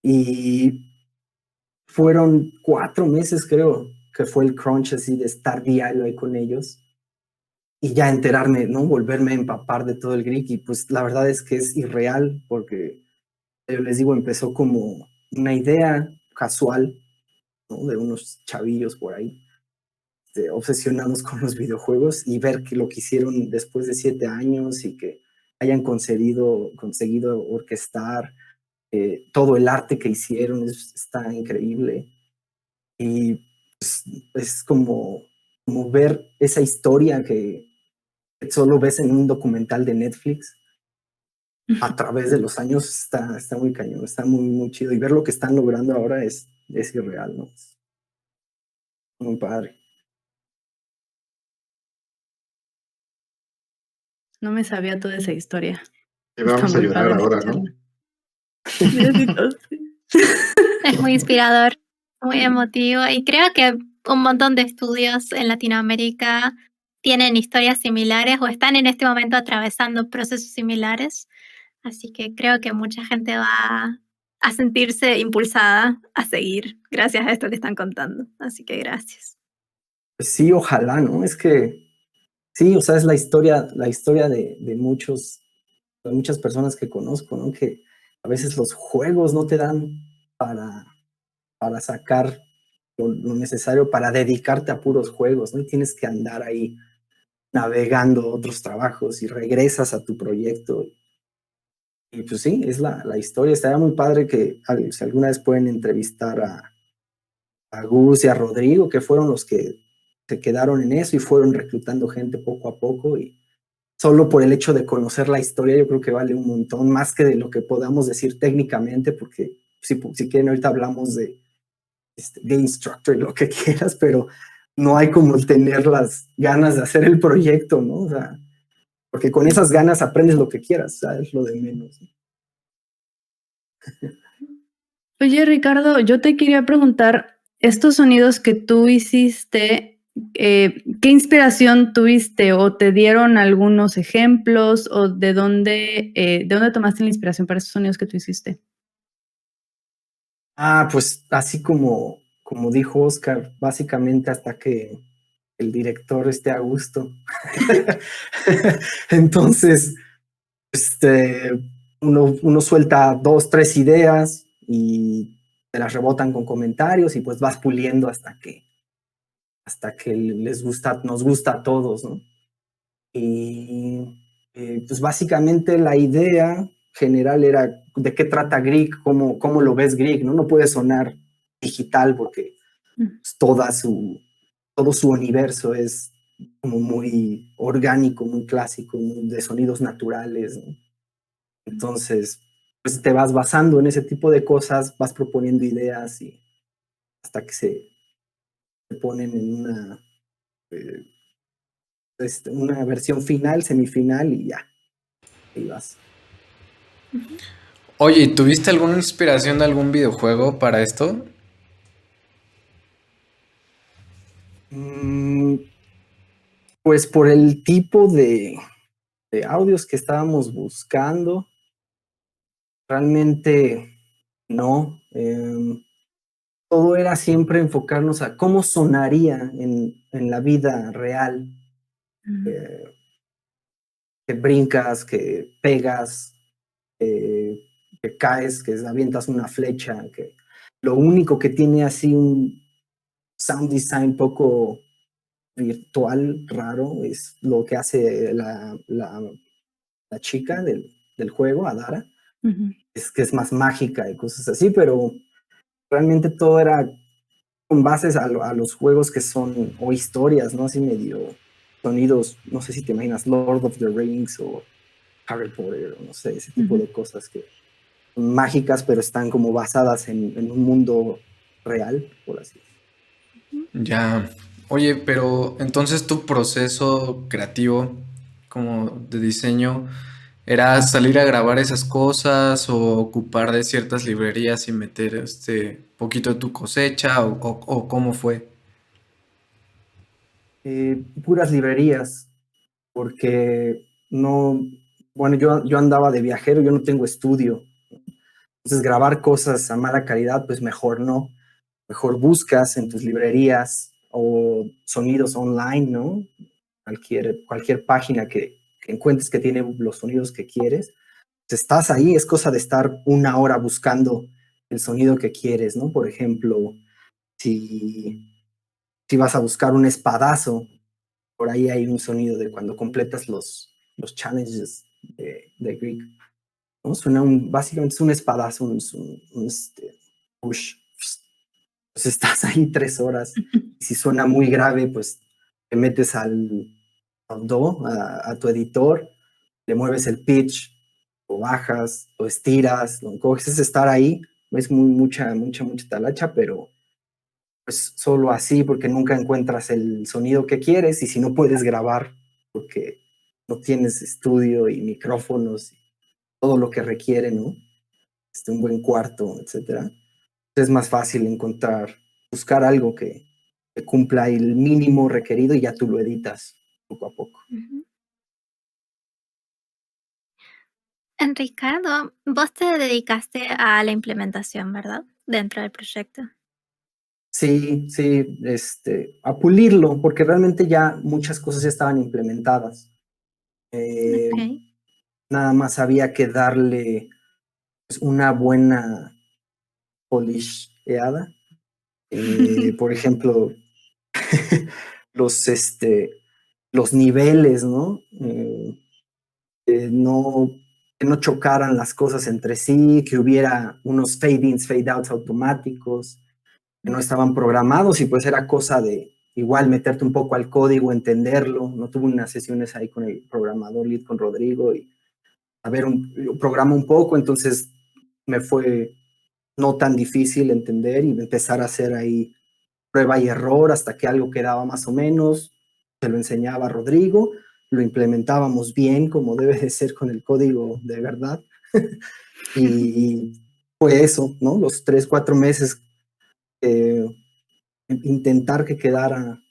Y fueron 4 meses, creo, que fue el crunch así de estar diario ahí con ellos y ya enterarme, ¿no? Volverme a empapar de todo el Greek. Y pues la verdad es que es irreal porque, yo les digo, empezó como una idea casual, ¿no? De unos chavillos por ahí, obsesionados con los videojuegos, y ver que lo que hicieron después de 7 años y que hayan conseguido orquestar todo el arte que hicieron, está increíble. Y pues, es como ver esa historia que solo ves en un documental de Netflix, a través de los años está muy cañón, está muy, muy chido. Y ver lo que están logrando ahora es irreal, ¿no? Es muy padre.
No me sabía toda esa historia.
Te
Está
vamos a
muy
llorar
padre
ahora, ¿no?
escucharla. Necesito, sí.
Es muy inspirador, muy emotivo y creo que un montón de estudios en Latinoamérica tienen historias similares o están en este momento atravesando procesos similares. Así que creo que mucha gente va a sentirse impulsada a seguir gracias a esto que están contando. Así que gracias.
Pues sí, ojalá, ¿no? Es que sí, o sea, es la historia de muchas personas que conozco, ¿no? Que a veces los juegos no te dan para, para sacar lo necesario para dedicarte a puros juegos, ¿no? Y tienes que andar ahí navegando otros trabajos y regresas a tu proyecto. Y pues sí, es la historia. Estaría muy padre que si alguna vez pueden entrevistar a Gus y a Rodrigo, que fueron los que se quedaron en eso y fueron reclutando gente poco a poco. Y solo por el hecho de conocer la historia, yo creo que vale un montón, más que de lo que podamos decir técnicamente, porque si quieren, ahorita hablamos de Game Structure y lo que quieras, pero no hay como tener las ganas de hacer el proyecto, ¿no? O sea, porque con esas ganas aprendes lo que quieras, ¿sabes? Lo de menos.
Oye, Ricardo, yo te quería preguntar, estos sonidos que tú hiciste, ¿qué inspiración tuviste o te dieron algunos ejemplos o de dónde tomaste la inspiración para esos sonidos que tú hiciste?
Pues así como dijo Oscar, básicamente hasta que el director esté a gusto. Entonces, uno suelta 2, 3 ideas y te las rebotan con comentarios y pues vas puliendo hasta que nos gusta a todos, ¿no? Y pues básicamente la idea general era de qué trata Grieg, cómo lo ves Grieg, ¿no? No puede sonar digital porque pues, todo su universo es como muy orgánico, muy clásico, de sonidos naturales, ¿no? Entonces, pues te vas basando en ese tipo de cosas, vas proponiendo ideas y hasta que se ponen en eh, una versión final, semifinal y ya, ahí vas.
Oye, ¿y ¿tuviste alguna inspiración de algún videojuego para esto?
Mm, Pues por el tipo de audios que estábamos buscando, realmente no. Todo era siempre enfocarnos a cómo sonaría en la vida real. eh, que brincas, que pegas, eh, que caes, que avientas una flecha, que lo único que tiene así un sound design poco virtual, raro, es lo que hace la chica del juego, Adara,
Ujú.
es que es más mágica y cosas así, pero realmente todo era con bases a los juegos que son, o historias, ¿no? Así medio sonidos, no sé si te imaginas Lord of the Rings o Harry Potter, o no sé, ese tipo de cosas que son mágicas, pero están como basadas en un mundo real, por así decirlo.
Ya. Oye, pero entonces tu proceso creativo, como de diseño, ¿era salir a grabar esas cosas o ocupar de ciertas librerías y meter poquito de tu cosecha o cómo fue?
Puras librerías, porque no, bueno, yo andaba de viajero, yo no tengo estudio, entonces grabar cosas a mala calidad, pues mejor no, mejor buscas en tus librerías o sonidos online, ¿no? Cualquier página que encuentres que tiene los sonidos que quieres, pues estás ahí, es cosa de estar una hora buscando el sonido que quieres, ¿no? Por ejemplo, si, si vas a buscar un espadazo, por ahí hay un sonido de cuando completas los challenges de Greek, ¿no? Básicamente es un espadazo, push. Pues estás ahí 3 horas. Y si suena muy grave, pues te metes al do, a tu editor, le mueves el pitch, lo bajas, lo estiras, lo encoges, es estar ahí, es mucha talacha, pero pues solo así, porque nunca encuentras el sonido que quieres, y si no puedes grabar porque no tienes estudio y micrófonos y todo lo que requiere, ¿no? Un buen cuarto, etcétera. Es más fácil buscar algo que cumpla el mínimo requerido, y ya tú lo editas poco a poco.
Ricardo, vos te dedicaste a la implementación, ¿verdad? Dentro del proyecto.
Sí, a pulirlo, porque realmente ya muchas cosas ya estaban implementadas.
Ok.
Nada más había que darle, pues, una buena polisheada. Por ejemplo, los, los niveles, ¿no? Que no chocaran las cosas entre sí, que hubiera unos fade-ins, fade-outs automáticos, que no estaban programados, y pues era cosa de igual meterte un poco al código, entenderlo. No tuve unas sesiones ahí con el programador lead, con Rodrigo, y a ver, programa un poco, entonces me fue no tan difícil entender y empezar a hacer ahí prueba y error hasta que algo quedaba más o menos. Se lo enseñaba a Rodrigo, lo implementábamos bien como debe de ser con el código de verdad. Y fue eso, ¿no? Los 3-4 meses, intentar que quedara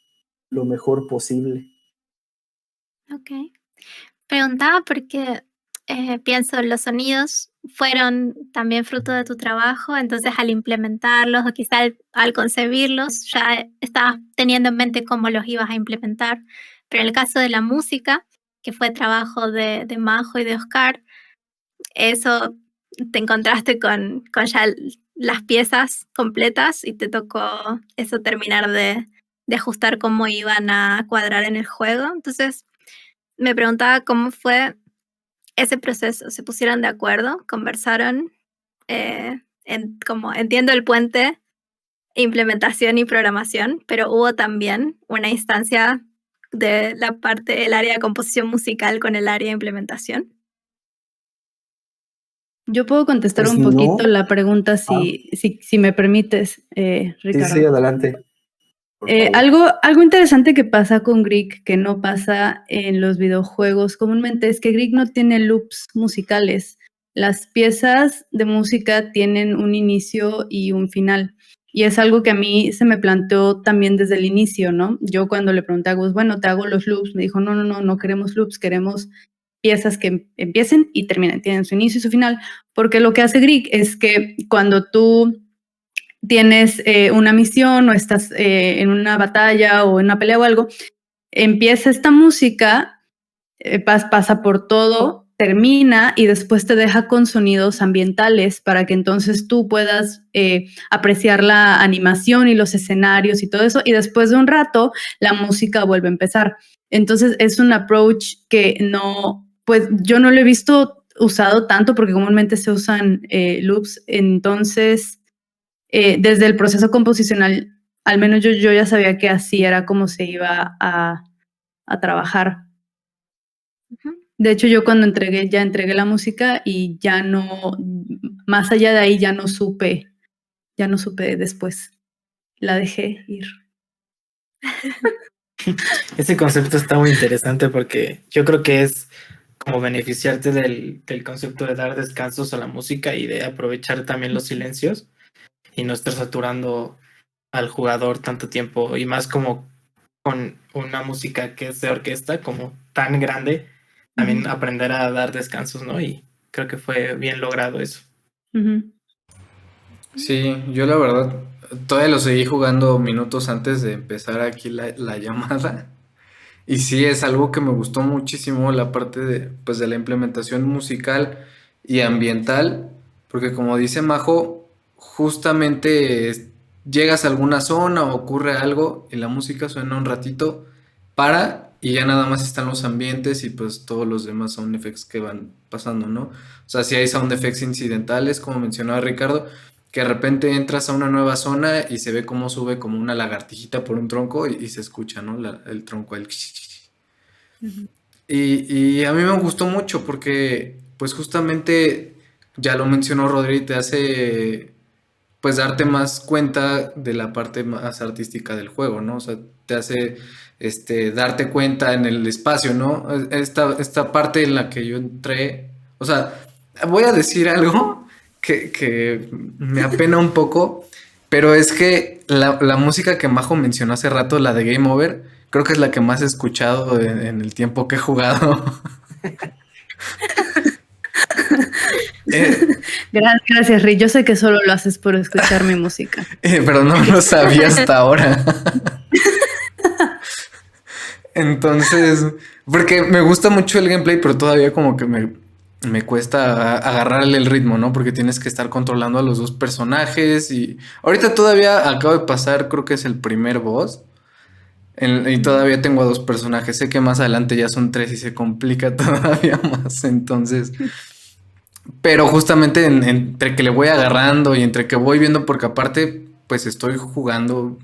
lo mejor posible.
Ok. Preguntaba porque pienso, los sonidos fueron también fruto de tu trabajo, entonces al implementarlos o quizá al concebirlos ya estabas teniendo en mente cómo los ibas a implementar. Pero en el caso de la música, que fue trabajo de Majo y de Oscar, eso te encontraste con ya las piezas completas y te tocó eso terminar de ajustar cómo iban a cuadrar en el juego. Entonces me preguntaba cómo fue ese proceso. ¿Se pusieron de acuerdo? ¿Conversaron? Como entiendo el puente, implementación y programación, pero hubo también una instancia de la parte, el área de composición musical con el área de implementación.
Yo puedo contestar
Pues
un poquito
no.
la pregunta si me permites, Ricardo.
Sí, adelante. Por favor.
Algo interesante que pasa con Greek, que no pasa en los videojuegos comúnmente, es que Greek no tiene loops musicales. Las piezas de música tienen un inicio y un final. Y es algo que a mí se me planteó también desde el inicio, ¿no? Yo cuando le pregunté a Gus, bueno, te hago los loops, me dijo, no queremos loops, queremos piezas que empiecen y terminen, tienen su inicio y su final. Porque lo que hace Greek es que cuando tú tienes una misión o estás en una batalla o en una pelea o algo, empieza esta música, pasa por todo, termina y después te deja con sonidos ambientales para que entonces tú puedas apreciar la animación y los escenarios y todo eso, y después de un rato la música vuelve a empezar. Entonces es un approach que no, pues yo no lo he visto usado tanto porque comúnmente se usan loops, entonces desde el proceso composicional, al menos yo ya sabía que así era como se iba a trabajar.
Uh-huh.
De hecho, yo cuando ya entregué la música y ya no, más allá de ahí ya no supe después. La dejé ir.
Ese concepto está muy interesante porque yo creo que es como beneficiarte del concepto de dar descansos a la música y de aprovechar también los silencios y no estar saturando al jugador tanto tiempo, y más como con una música que es de orquesta como tan grande, también aprender a dar descansos, ¿no? Y creo que fue bien logrado eso.
Sí, yo la verdad todavía lo seguí jugando minutos antes de empezar aquí la llamada. Y sí, es algo que me gustó muchísimo, la parte de, pues, de la implementación musical y ambiental, porque como dice Majo, justamente llegas a alguna zona o ocurre algo y la música suena un ratito, para y ya nada más están los ambientes y pues todos los demás sound effects que van pasando, ¿no? O sea, si hay sound effects incidentales, como mencionaba Ricardo, que de repente entras a una nueva zona y se ve cómo sube como una lagartijita por un tronco y se escucha, ¿no? El tronco, el... Y a mí me gustó mucho porque pues justamente, ya lo mencionó Rodri, te hace pues darte más cuenta de la parte más artística del juego, ¿no? O sea, te hace darte cuenta en el espacio, ¿no? Esta parte en la que yo entré, o sea, voy a decir algo que me apena un poco, pero es que la música que Majo mencionó hace rato, la de Game Over, creo que es la que más he escuchado en el tiempo que he jugado. Eh,
Gracias, Rick. Yo sé que solo lo haces por escuchar mi música.
pero no lo sabía hasta ahora. Entonces, porque me gusta mucho el gameplay, pero todavía como que me cuesta agarrarle el ritmo, ¿no? Porque tienes que estar controlando a los dos personajes y ahorita todavía acabo de pasar, creo que es el primer boss. Y todavía tengo a dos personajes. Sé que más adelante ya son tres y se complica todavía más. Entonces, pero justamente entre que le voy agarrando y entre que voy viendo, porque aparte, pues estoy jugando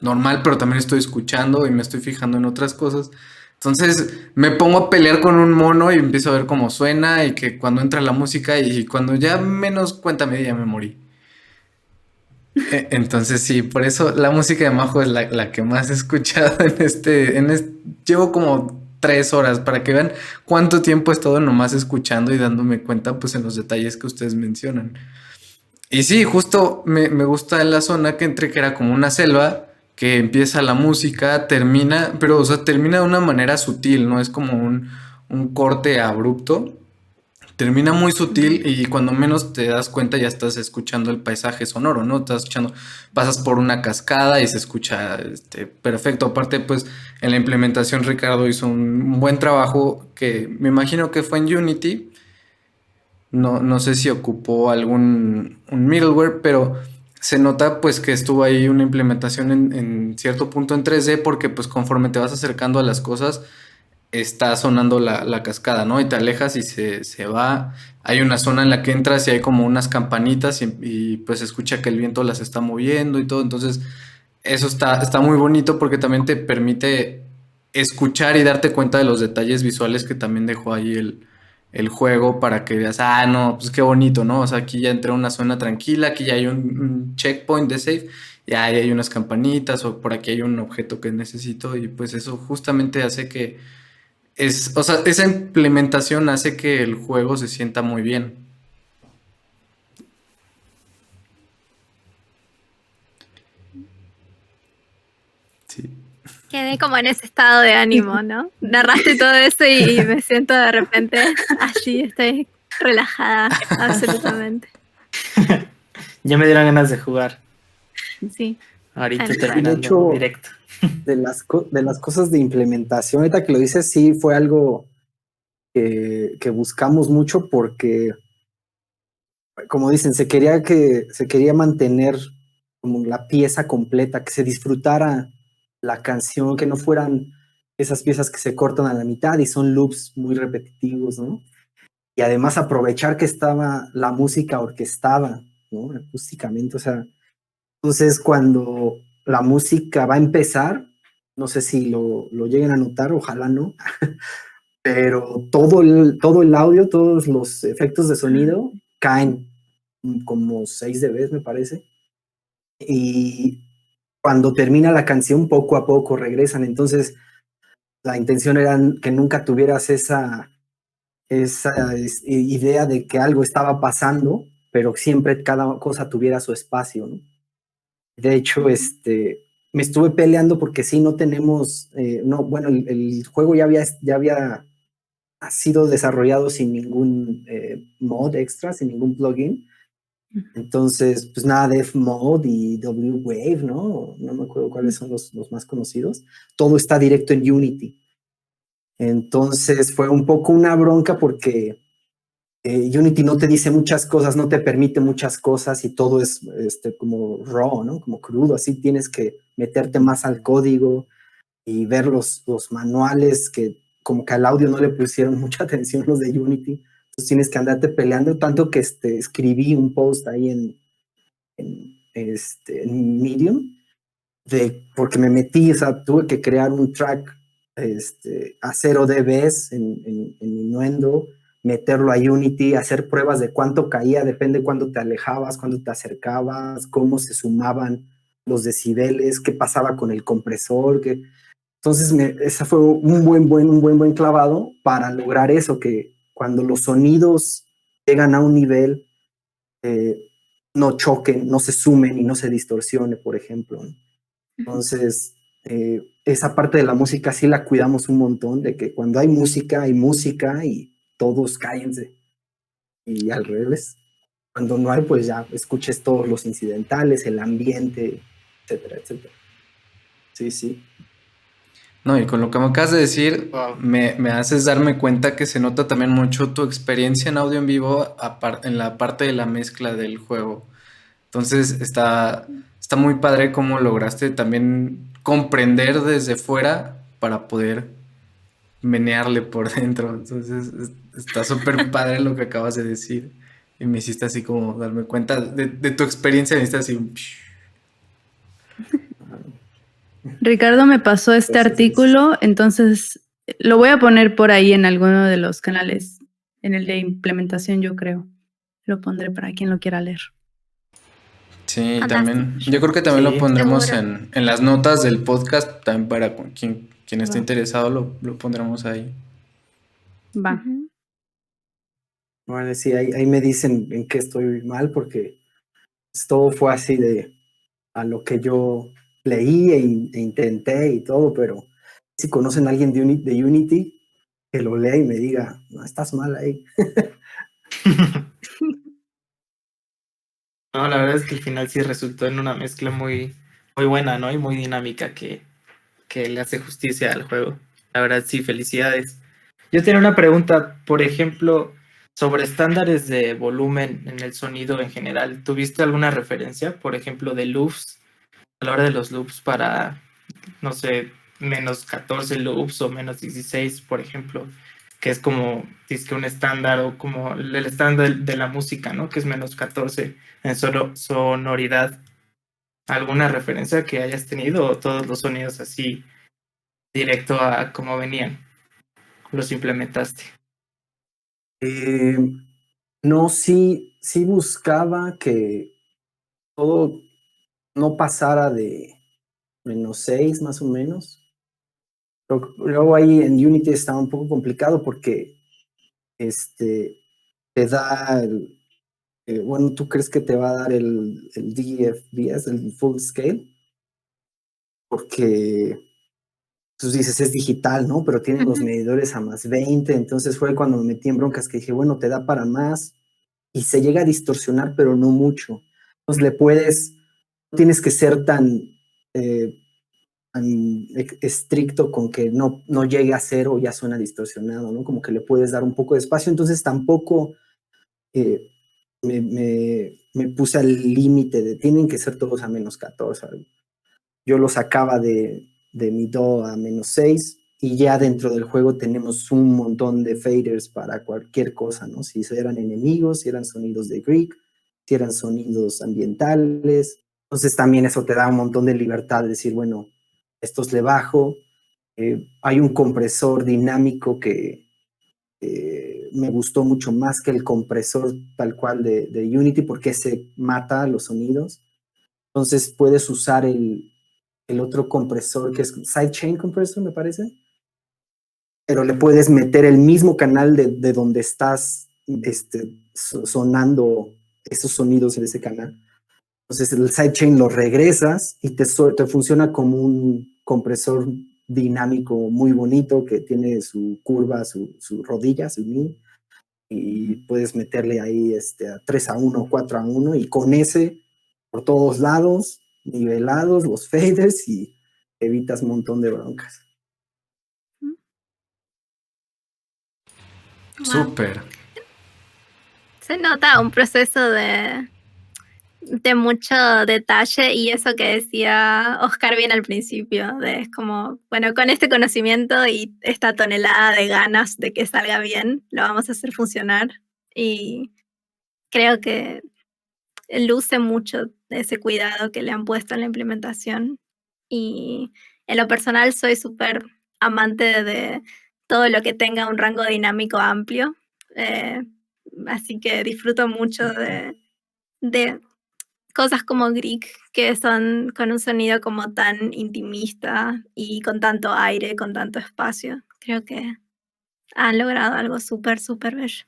normal, pero también estoy escuchando y me estoy fijando en otras cosas. Entonces me pongo a pelear con un mono y empiezo a ver cómo suena y que cuando entra la música y cuando ya menos cuenta me di, ya me morí. Entonces sí, por eso la música de Majo es la que más he escuchado llevo como 3 horas para que vean cuánto tiempo he estado nomás escuchando y dándome cuenta pues en los detalles que ustedes mencionan. Y sí, justo me gusta en la zona que entré, que era como una selva, que empieza la música, termina, pero o sea, termina de una manera sutil, no es como un corte abrupto. Termina muy sutil y cuando menos te das cuenta ya estás escuchando el paisaje sonoro, ¿no? Estás escuchando, pasas por una cascada y se escucha perfecto. Aparte, pues en la implementación Ricardo hizo un buen trabajo que me imagino que fue en Unity. No sé si ocupó algún un middleware, pero se nota pues que estuvo ahí una implementación en cierto punto en 3D porque pues conforme te vas acercando a las cosas está sonando la cascada, ¿no? Y te alejas y se va. Hay una zona en la que entras y hay como unas campanitas y pues se escucha que el viento las está moviendo y todo. Entonces, eso está muy bonito porque también te permite escuchar y darte cuenta de los detalles visuales que también dejó ahí el juego para que veas, no, pues qué bonito, ¿no? O sea, aquí ya entré a una zona tranquila, aquí ya hay un checkpoint de save, ya ahí hay unas campanitas o por aquí hay un objeto que necesito y pues eso justamente hace que o sea, esa implementación hace que el juego se sienta muy bien. Sí.
Quedé como en ese estado de ánimo, ¿no? Narraste todo eso y me siento de repente así, estoy relajada, absolutamente.
Ya me dieron ganas de jugar.
Sí.
Ahorita
De
terminando
hecho,
directo.
de las cosas de implementación, ahorita que lo dices, sí fue algo que buscamos mucho porque, como dicen, se quería mantener como la pieza completa, que se disfrutara la canción, que no fueran esas piezas que se cortan a la mitad y son loops muy repetitivos, ¿no? Y además aprovechar que estaba la música orquestada, ¿no? Acústicamente, o sea, entonces cuando la música va a empezar, no sé si lo lleguen a notar, ojalá no, pero todo el audio, todos los efectos de sonido caen como 6 dB, me parece. Y cuando termina la canción, poco a poco regresan. Entonces, la intención era que nunca tuvieras esa idea de que algo estaba pasando, pero siempre cada cosa tuviera su espacio, ¿no? De hecho, me estuve peleando porque sí, no tenemos, no, bueno, el juego ya había sido desarrollado sin ningún mod extra, sin ningún plugin. Entonces, pues nada de Fmod y W-Wave, ¿no? No me acuerdo cuáles son los más conocidos. Todo está directo en Unity. Entonces fue un poco una bronca porque Unity no te dice muchas cosas, no te permite muchas cosas y todo es como raw, ¿no? Como crudo, así tienes que meterte más al código y ver los manuales que como que al audio no le pusieron mucha atención los de Unity. Entonces tienes que andarte peleando, tanto que escribí un post ahí en Medium, porque me metí, o sea, tuve que crear un track a 0 dBs en Innuendo, meterlo a Unity, hacer pruebas de cuánto caía, depende cuándo te alejabas, cuándo te acercabas, cómo se sumaban los decibeles, qué pasaba con el compresor. Entonces, ese fue un buen clavado para lograr eso, que cuando los sonidos llegan a un nivel, no choquen, no se sumen y no se distorsione, por ejemplo, ¿no? Entonces, esa parte de la música sí la cuidamos un montón, de que cuando hay música y todos cállense. Y al revés, cuando no hay, pues ya escuches todos los incidentales, el ambiente, etcétera, etcétera. Sí, sí.
No, y con lo que me acabas de decir,
Wow.
me haces darme cuenta que se nota también mucho tu experiencia en audio en vivo en la parte de la mezcla del juego. Entonces está muy padre cómo lograste también comprender desde fuera para poder menearle por dentro. Entonces está súper padre lo que acabas de decir. Y me hiciste así como darme cuenta de tu experiencia. Me hiciste así un...
Ricardo me pasó este
Gracias.
artículo, entonces lo voy a poner por ahí en alguno de los canales, en el de implementación, yo creo. Lo pondré para quien lo quiera leer.
Sí,
Fantástico.
también. Yo creo que también
Sí,
lo pondremos
seguro.
en las notas del podcast. También para quien esté
Va.
interesado lo pondremos ahí.
Va.
Ujú.
Bueno, sí, ahí me dicen en qué estoy mal, porque pues, todo fue así de a lo que yo leí e intenté y todo, pero si conocen a alguien de Unity, que lo lea y me diga, no, estás mal ahí.
No, la verdad es que al final sí resultó en una mezcla muy, muy buena, ¿no? Y muy dinámica que le hace justicia al juego. La verdad, sí, felicidades. Yo tenía una pregunta, por ejemplo, sobre estándares de volumen en el sonido en general. ¿Tuviste alguna referencia, por ejemplo, de loops, a la hora de los loops para, no sé, menos 14 loops o menos 16, por ejemplo, que es como, que un estándar o como el estándar de la música, ¿no? Que es menos 14 en sonoridad. ¿Alguna referencia que hayas tenido o todos los sonidos así directo a cómo venían? ¿Los implementaste?
Eh, no, sí buscaba que todo no pasara de -6 más o menos. Pero luego ahí en Unity está un poco complicado porque te da bueno, ¿tú crees que te va a dar el DFBS, el Full Scale? Porque tú dices, es digital, ¿no? Pero tienen los
Ujú.
medidores a +20, entonces fue cuando me metí en broncas que dije, bueno, te da para más y se llega a distorsionar, pero no mucho. Entonces no tienes que ser eh, tan estricto con que no llegue a cero, ya suena distorsionado, ¿no? Como que le puedes dar un poco de espacio, entonces tampoco eh, me puse al límite de tienen que ser todos a -14. Yo lo sacaba de mi Do a -6 y ya dentro del juego tenemos un montón de faders para cualquier cosa, ¿no? Si eran enemigos, si eran sonidos de Greek, si eran sonidos ambientales. Entonces también eso te da un montón de libertad de decir, bueno, estos le bajo. Hay un compresor dinámico que me gustó mucho más que el compresor tal cual de Unity porque se mata los sonidos. Entonces puedes usar el otro compresor que es Sidechain Compressor, me parece, pero le puedes meter el mismo canal de donde estás sonando esos sonidos en ese canal. Entonces el sidechain lo regresas y te funciona como un compresor dinámico muy bonito que tiene su curva, su rodilla, su knee, y puedes meterle ahí a 3-1, 4-1 y con ese por todos lados, nivelados, los faders y evitas un montón de broncas.
Wow.
Súper.
Se nota un proceso de mucho detalle y eso que decía Oscar bien al principio, de es como, bueno, con este conocimiento y esta tonelada de ganas de que salga bien, lo vamos a hacer funcionar. Y creo que luce mucho ese cuidado que le han puesto en la implementación. Y en lo personal soy súper amante de todo lo que tenga un rango dinámico amplio. Así que disfruto mucho de cosas como Grieg, que son con un sonido como tan intimista y con tanto aire, con tanto espacio. Creo que han logrado algo súper, súper bello.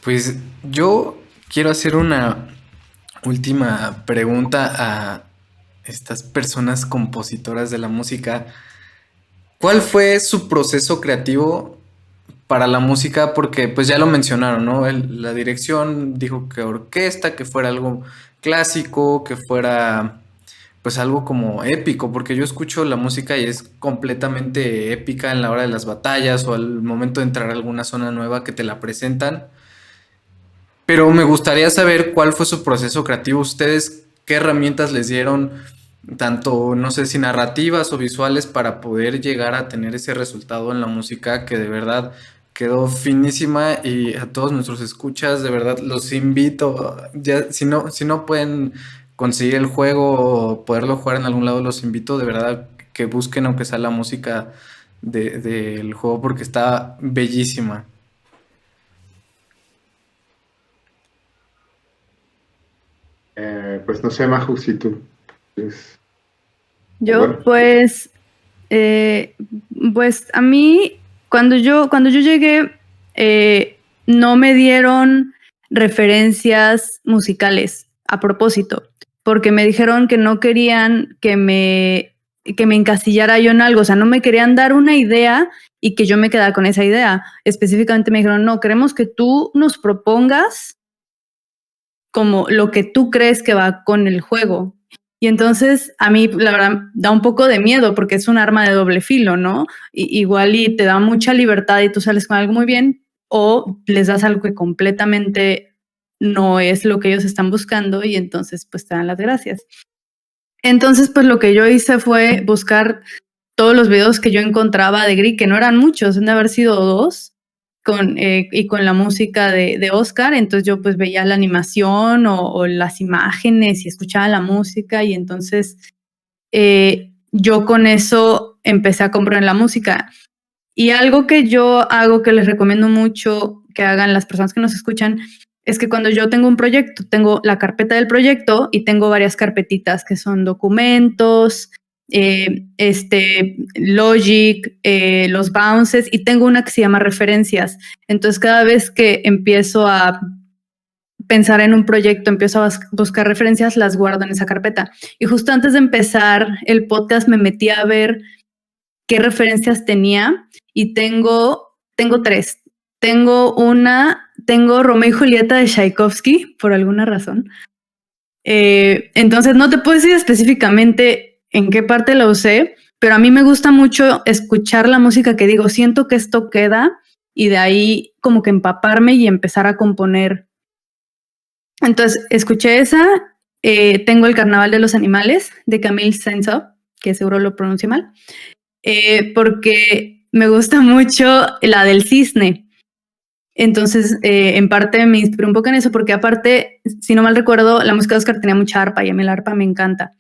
Pues yo quiero hacer una última pregunta a estas personas compositoras de la música. ¿Cuál fue su proceso creativo para la música? Porque pues ya lo mencionaron, ¿no? La dirección dijo que orquesta, que fuera algo clásico, que fuera pues algo como épico, porque yo escucho la música y es completamente épica en la hora de las batallas o al momento de entrar a alguna zona nueva que te la presentan. Pero me gustaría saber cuál fue su proceso creativo. Ustedes, qué herramientas les dieron, tanto, no sé si narrativas o visuales, para poder llegar a tener ese resultado en la música que de verdad quedó finísima. Y a todos nuestros escuchas, de verdad, los invito. Ya, si no pueden conseguir el juego o poderlo jugar en algún lado, los invito de verdad que busquen, aunque sea la música del juego, porque está bellísima.
Pues no sé, Maju, si tú. Pues,
Yo,
bueno,
eh, pues a mí, cuando yo llegué, no me dieron referencias musicales a propósito, porque me dijeron que no querían que me encasillara yo en algo, o sea, no me querían dar una idea y que yo me quedara con esa idea. Específicamente me dijeron, no, queremos que tú nos propongas como lo que tú crees que va con el juego. Y entonces a mí, la verdad, da un poco de miedo porque es un arma de doble filo, ¿no? Igual y te da mucha libertad y tú sales con algo muy bien, o les das algo que completamente no es lo que ellos están buscando y entonces pues te dan las gracias. Entonces pues lo que yo hice fue buscar todos los videos que yo encontraba de Grieg, que no eran muchos, han de haber sido 2, y con la música de Oscar. Entonces yo pues veía la animación o las imágenes y escuchaba la música, y entonces yo con eso empecé a componer la música. Y algo que yo hago, que les recomiendo mucho que hagan las personas que nos escuchan, es que cuando yo tengo un proyecto, tengo la carpeta del proyecto y tengo varias carpetitas que son documentos, Logic, los bounces, y tengo una que se llama referencias. Entonces cada vez que empiezo a pensar en un proyecto, empiezo a buscar referencias, las guardo en esa carpeta. Y justo antes de empezar el podcast me metí a ver qué referencias tenía, y tengo 3. Tengo Romeo y Julieta de Tchaikovsky, por alguna razón. Entonces no te puedo decir específicamente en qué parte la usé, pero a mí me gusta mucho escuchar la música que digo, siento que esto queda, y de ahí como que empaparme y empezar a componer. Entonces escuché esa. Tengo El Carnaval de los Animales de Camille Saint-Saëns, que seguro lo pronuncio mal, porque me gusta mucho la del cisne. Entonces, en parte me inspiré un poco en eso, porque aparte, si no mal recuerdo, la música de Oscar tenía mucha arpa y a mí la arpa me encanta.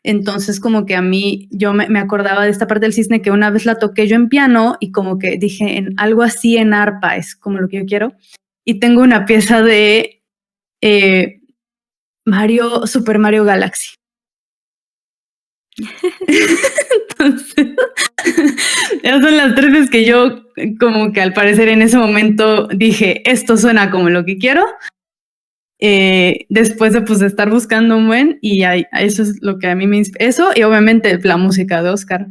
Entonces, como que a mí, yo me acordaba de esta parte del cisne que una vez la toqué yo en piano, y como que dije, en algo así en arpa es como lo que yo quiero. Y tengo una pieza de Super Mario Galaxy. Entonces, esas son las 3 veces que yo, como que al parecer en ese momento dije, esto suena como lo que quiero. Después de pues estar buscando un buen, y eso es lo que a mí me inspiró. Eso, y obviamente la música de Oscar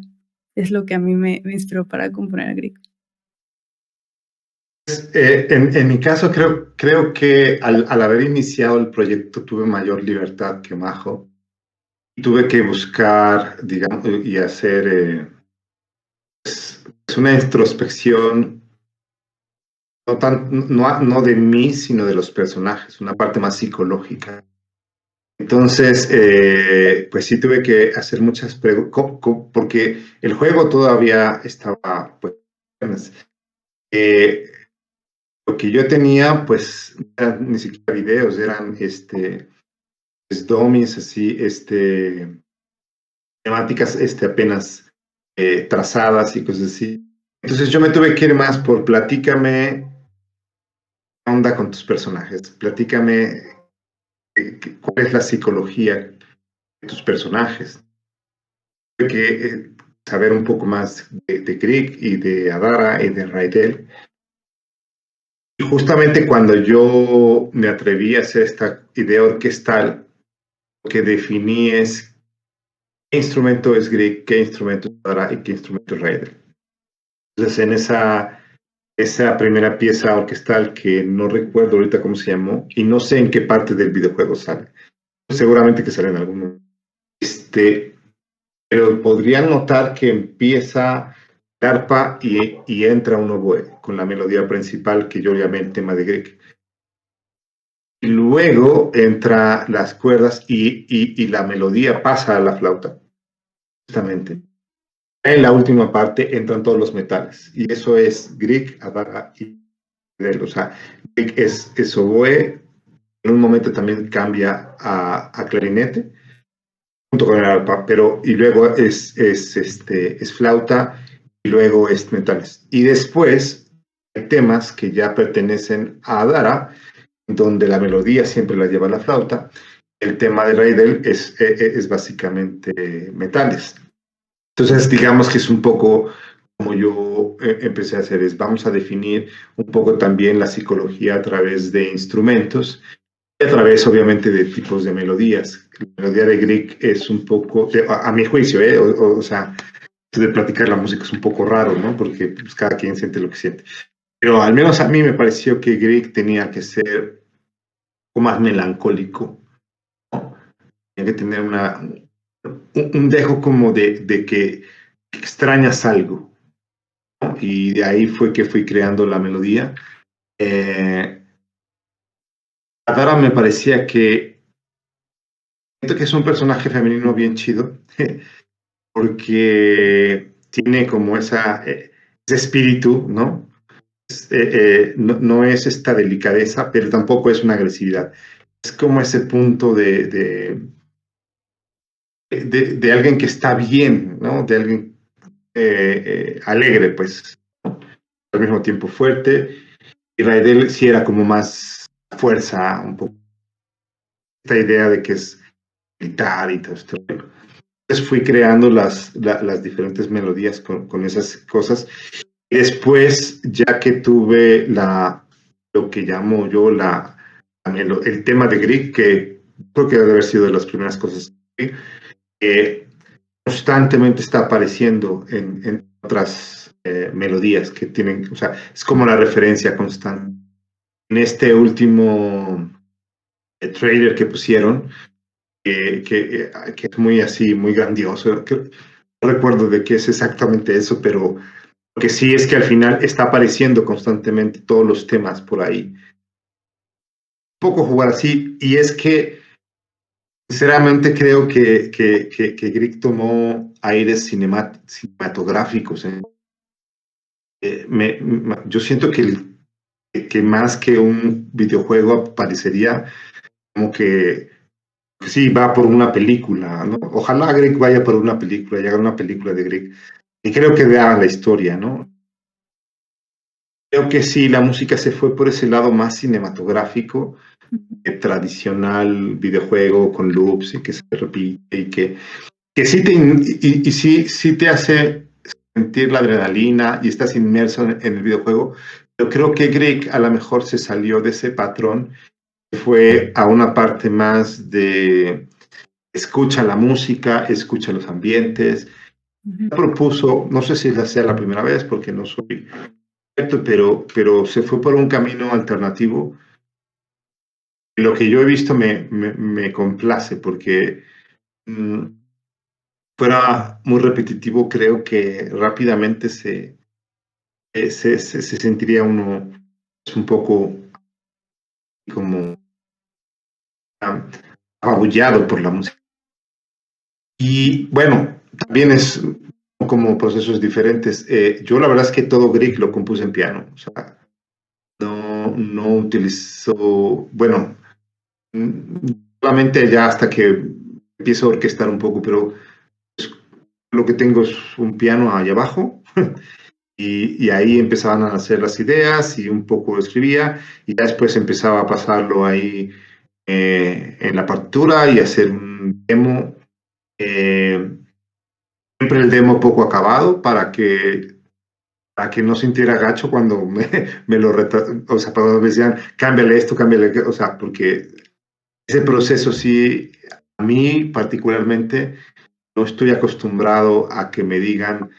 es lo que a mí me inspiró para componer a Grieg.
en mi caso, creo que al haber iniciado el proyecto tuve mayor libertad que Majo. Tuve que buscar, digamos, y hacer pues, una introspección, no de mí, sino de los personajes, una parte más psicológica. Entonces, pues sí tuve que hacer muchas preguntas, porque el juego todavía estaba, pues, lo que yo tenía, pues, no eran ni siquiera videos, eran, pues, dummies, así, temáticas, apenas trazadas y cosas así. Entonces yo me tuve que ir más por platícame qué onda con tus personajes, platícame cuál es la psicología de tus personajes. Tuve que saber un poco más de Grieg y de Adara y de Raidel. Y justamente cuando yo me atreví a hacer esta idea orquestal, lo que definí es qué instrumento es Grieg, qué instrumento es Adara y qué instrumento es Raidel. Entonces en esa primera pieza orquestal que no recuerdo ahorita cómo se llamó y no sé en qué parte del videojuego sale. Seguramente que sale en algún momento. Pero podrían notar que empieza el arpa y entra un oboe con la melodía principal que yo llamé el tema de Grieg. Y luego entra las cuerdas y la melodía pasa a la flauta, justamente. En la última parte entran todos los metales y eso es Grieg, Adara y Raidel. O sea, Grieg es oboe, en un momento también cambia a clarinete junto con el arpa, pero y luego es flauta y luego es metales. Y después hay temas que ya pertenecen a Adara, donde la melodía siempre la lleva la flauta. El tema de Raidel es básicamente metales. Entonces, digamos que es un poco como yo empecé a hacer, es vamos a definir un poco también la psicología a través de instrumentos y a través, obviamente, de tipos de melodías. La melodía de Grieg es un poco, a mi juicio, o sea, de platicar la música es un poco raro, ¿no? Porque pues, cada quien siente lo que siente. Pero al menos a mí me pareció que Grieg tenía que ser un poco más melancólico, ¿no? Tenía que tener un dejo como de que extrañas algo, ¿no? Y de ahí fue que fui creando la melodía. Adara me parecía que siento que es un personaje femenino bien chido, porque tiene como ese espíritu, ¿no? No es esta delicadeza, pero tampoco es una agresividad. Es como ese punto de alguien que está bien, ¿no? De alguien alegre, pues, ¿no? Al mismo tiempo fuerte. Y Raidel sí era como más fuerza, un poco esta idea de que es militar y todo esto. Entonces fui creando las diferentes melodías con esas cosas. Y después, ya que tuve lo que llamo yo el tema de Grieg, que creo que debe haber sido de las primeras cosas que constantemente está apareciendo en otras melodías que tienen, o sea, es como la referencia constante. En este último trailer que pusieron, que es muy así, muy grandioso, que no recuerdo de qué es exactamente eso, pero lo que sí es que al final está apareciendo constantemente todos los temas por ahí. Un poco jugar así, y es que sinceramente creo que Grieg tomó aires cinematográficos. Yo siento que más que un videojuego parecería como que sí va por una película, ¿no? Ojalá Grieg vaya por una película y haga una película de Grieg. Y creo que vea la historia, ¿no? Creo que sí, la música se fue por ese lado más cinematográfico, tradicional videojuego con loops y que se repite y que sí sí te hace sentir la adrenalina y estás inmerso en el videojuego. Pero creo que Grieg a lo mejor se salió de ese patrón, fue a una parte más de escucha la música, escucha los ambientes. Propuso, no sé si sea la primera vez porque no soy experto, pero se fue por un camino alternativo. Lo que yo he visto me complace porque fuera muy repetitivo, creo que rápidamente se sentiría uno un poco como apabullado por la música. Y bueno, también es como procesos diferentes. Yo la verdad es que todo Grieg lo compuse en piano. O sea, no utilizo, bueno, solamente ya hasta que empiezo a orquestar un poco, pero pues, lo que tengo es un piano allá abajo y ahí empezaban a nacer las ideas y un poco escribía y ya después empezaba a pasarlo ahí en la partitura y hacer un demo. eh, Siempre el demo poco acabado para que no sintiera gacho cuando me lo o sea, cuando me decían, cámbiale esto, cámbiale, o sea, porque ese proceso sí, a mí particularmente, no estoy acostumbrado a que me digan,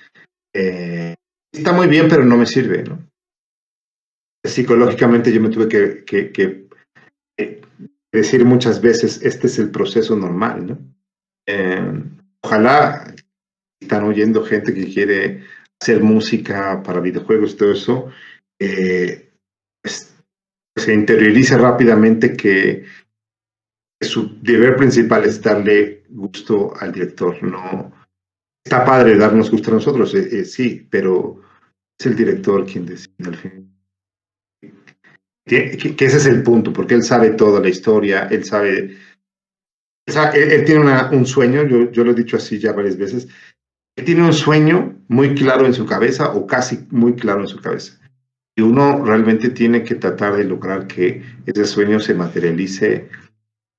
está muy bien, pero no me sirve, ¿no? Psicológicamente yo me tuve que decir muchas veces, este es el proceso normal, ¿no? Eh, Ojalá están oyendo gente que quiere hacer música para videojuegos y todo eso, pues, se interiorice rápidamente que su deber principal es darle gusto al director. No está padre darnos gusto a nosotros, sí, pero es el director quien decide al final. Que ese es el punto, porque él sabe toda la historia, él sabe, o sea, él tiene un sueño, yo lo he dicho así ya varias veces, él tiene un sueño muy claro en su cabeza o casi muy claro en su cabeza. Y uno realmente tiene que tratar de lograr que ese sueño se materialice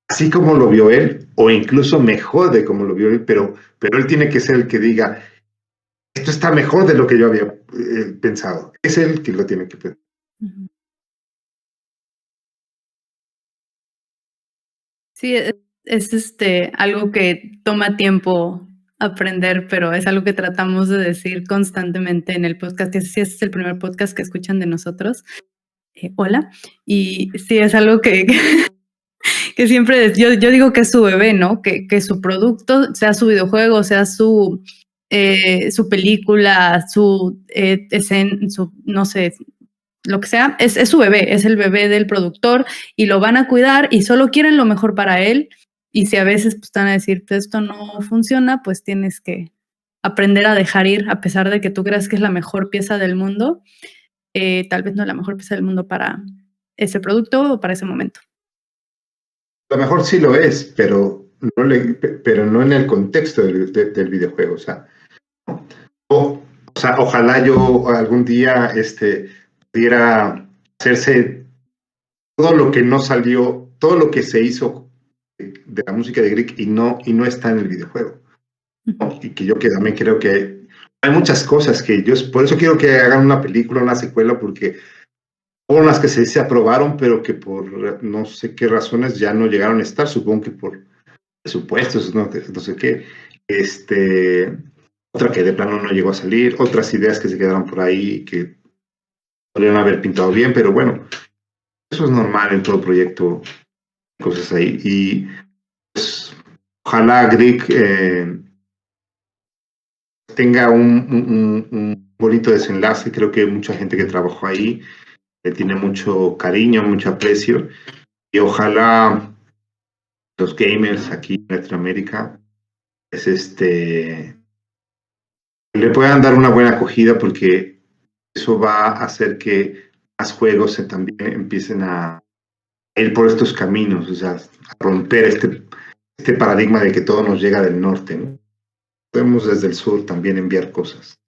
así como lo vio él, o incluso mejor de como lo vio él, pero él tiene que ser el que diga, esto está mejor de lo que yo había pensado. Es él quien lo tiene que pensar.
Ujú. Sí, algo que toma tiempo aprender, pero es algo que tratamos de decir constantemente en el podcast. Y si este es el primer podcast que escuchan de nosotros, hola. Y sí, es algo que siempre, yo digo que es su bebé, ¿no? Que su producto, sea su videojuego, sea su película, no sé, lo que sea, es su bebé, es el bebé del productor y lo van a cuidar y solo quieren lo mejor para él. Y si a veces pues, están a decir, pues, esto no funciona, pues tienes que aprender a dejar ir, a pesar de que tú creas que es la mejor pieza del mundo, tal vez no es la mejor pieza del mundo para ese producto o para ese momento.
A lo mejor sí lo es, pero no en el contexto del videojuego. O sea, ojalá yo algún día pudiera hacerse todo lo que no salió, todo lo que se hizo de la música de Grieg y no está en el videojuego. ¿No? Y que yo que también creo que hay muchas cosas que yo, por eso quiero que hagan una película, una secuela, porque hubo unas que se aprobaron, pero que por no sé qué razones ya no llegaron a estar, supongo que por presupuestos, no sé qué. Otra que de plano no llegó a salir, otras ideas que se quedaron por ahí que podrían haber pintado bien, pero bueno, eso es normal en todo proyecto, cosas ahí. Y pues, ojalá Grieg tenga un bonito desenlace. Creo que mucha gente que trabajó ahí le tiene mucho cariño, mucho aprecio. Y ojalá los gamers aquí en Latinoamérica es le puedan dar una buena acogida porque eso va a hacer que más juegos también empiecen a ir por estos caminos, o sea, a romper este paradigma de que todo nos llega del norte, ¿no? Podemos desde el sur también enviar cosas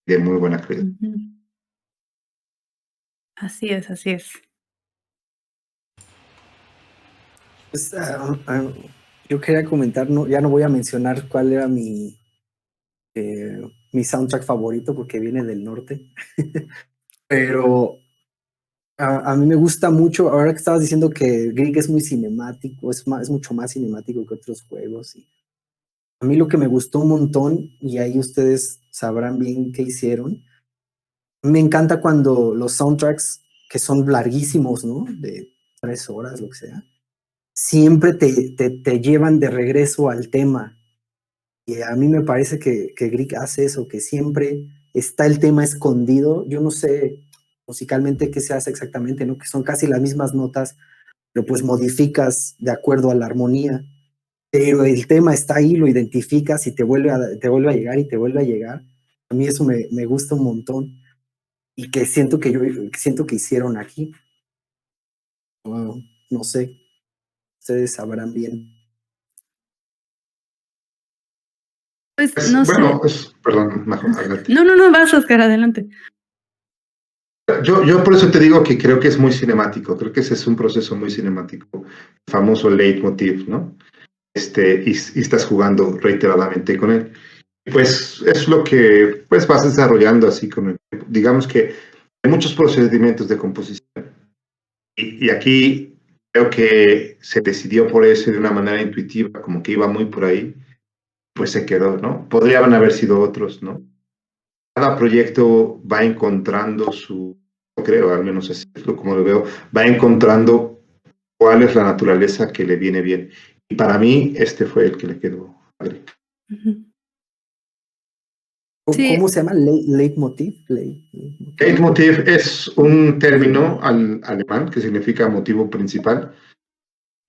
de muy buena calidad.
Ujú. Así es, así es.
Pues, yo quería comentar, no, ya no voy a mencionar cuál era mi soundtrack favorito porque viene del norte, pero a mí me gusta mucho, ahora que estabas diciendo que Grieg es muy cinemático, es mucho más cinemático que otros juegos. Y a mí lo que me gustó un montón, y ahí ustedes sabrán bien qué hicieron, me encanta cuando los soundtracks que son larguísimos, ¿no? De 3 horas, lo que sea, siempre te llevan de regreso al tema. Y a mí me parece que Grieg hace eso, que siempre está el tema escondido. Yo no sé musicalmente qué se hace exactamente, ¿no? Que son casi las mismas notas, pero pues modificas de acuerdo a la armonía. Pero el tema está ahí, lo identificas y te vuelve a llegar y te vuelve a llegar. A mí eso me gusta un montón y que siento que hicieron aquí. No sé, ustedes sabrán bien.
Pues no
Bueno,
sé.
perdón, Majo, adelante.
No, vas, Oscar, adelante.
Yo por eso te digo que creo que es muy cinemático, creo que ese es un proceso muy cinemático, el famoso leitmotiv, ¿no? Y estás jugando reiteradamente con él. Pues es lo que pues vas desarrollando así con el tiempo. Digamos que hay muchos procedimientos de composición y aquí creo que se decidió por eso de una manera intuitiva, como que iba muy por ahí, pues se quedó, ¿no? Podrían haber sido otros, ¿no? Cada proyecto va encontrando creo, al menos así es como lo veo, va encontrando cuál es la naturaleza que le viene bien. Y para mí, este fue el que le quedó padre.
Ujú. Sí,
¿Cómo se llama? Leitmotiv.
Leitmotiv es un término alemán que significa motivo principal.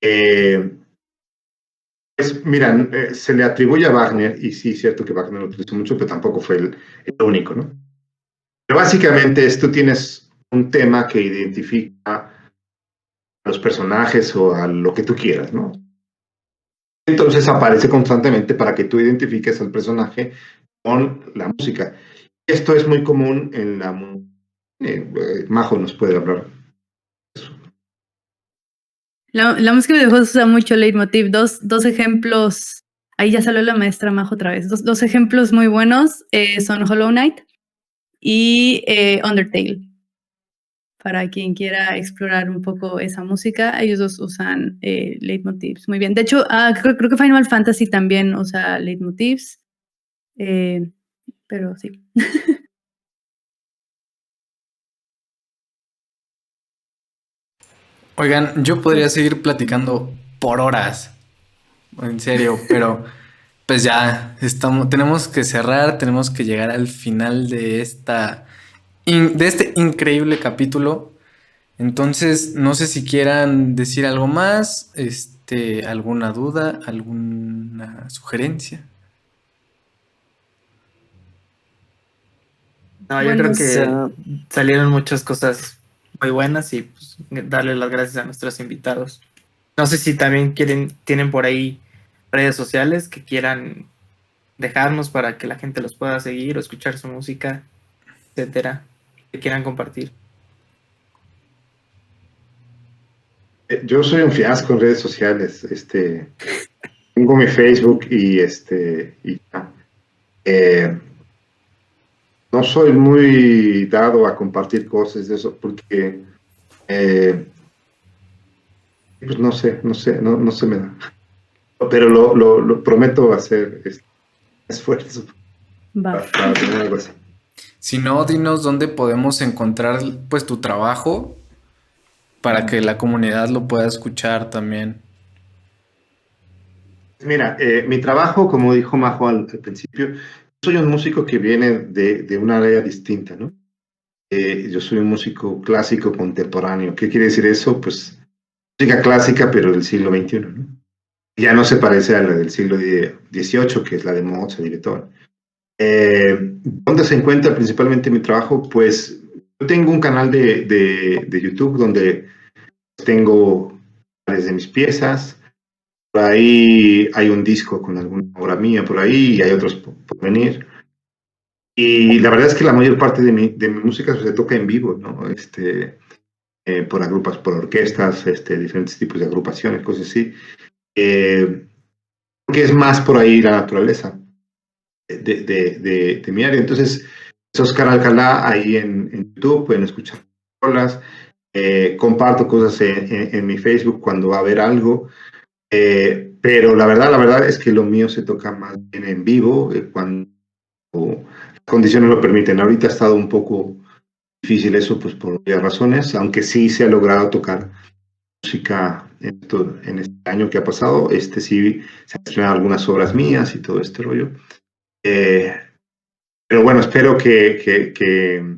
Eh, pues mira, se le atribuye a Wagner, y sí, es cierto que Wagner lo utilizó mucho, pero tampoco fue el único, ¿no? Pero básicamente tú tienes un tema que identifica a los personajes o a lo que tú quieras, ¿no? Entonces aparece constantemente para que tú identifiques al personaje con la música. Esto es muy común en la música. Majo nos puede hablar.
la música de videojuegos usa mucho leitmotiv. Dos ejemplos, ahí ya salió la maestra Majo otra vez. Dos ejemplos muy buenos son Hollow Knight y Undertale. Para quien quiera explorar un poco esa música, ellos dos usan leitmotivs muy bien. De hecho, creo que Final Fantasy también usa leitmotivs, pero sí.
Oigan, yo podría seguir platicando por horas, en serio, pero pues ya tenemos que cerrar, tenemos que llegar al final de de este increíble capítulo. Entonces, no sé si quieran decir algo más, alguna duda, alguna sugerencia.
No, yo
Bueno,
creo
O
que
sea,
salieron muchas cosas muy buenas y pues, darle las gracias a nuestros invitados. No sé si también tienen por ahí redes sociales que quieran dejarnos para que la gente los pueda seguir o escuchar su música, etcétera, que quieran compartir.
Yo soy un fiasco en redes sociales. Tengo mi Facebook y ya. Eh, no soy muy dado a compartir cosas de eso porque eh, pues no se me da. Pero lo prometo hacer esfuerzo
va.
para tener algo así.
Si no, dinos dónde podemos encontrar pues tu trabajo para que la comunidad lo pueda escuchar también.
Mira, mi trabajo, como dijo Majo al principio, soy un músico que viene de una área distinta, ¿no? Yo soy un músico clásico contemporáneo. ¿Qué quiere decir eso? Pues música clásica, pero del siglo XXI, ¿no? Ya no se parece a la del siglo XVIII, que es la de Mozart y Beethoven. ¿Dónde se encuentra principalmente mi trabajo? Pues yo tengo un canal de YouTube donde tengo varias de mis piezas. Por ahí hay un disco con alguna obra mía por ahí y hay otros por venir. Y la verdad es que la mayor parte de mi música se toca en vivo, ¿no? Por orquestas, diferentes tipos de agrupaciones, cosas así. Que es más por ahí la naturaleza de mi área. Entonces, es Oscar Alcalá ahí en YouTube, pueden escuchar rolas. Comparto cosas en mi Facebook cuando va a haber algo. Pero la verdad es que lo mío se toca más bien en vivo, cuando las condiciones lo permiten. Ahorita ha estado un poco difícil eso, pues por varias razones, aunque sí se ha logrado tocar música en este año que ha pasado. Sí se han estrenado algunas obras mías y todo este rollo. Eh, pero bueno, espero que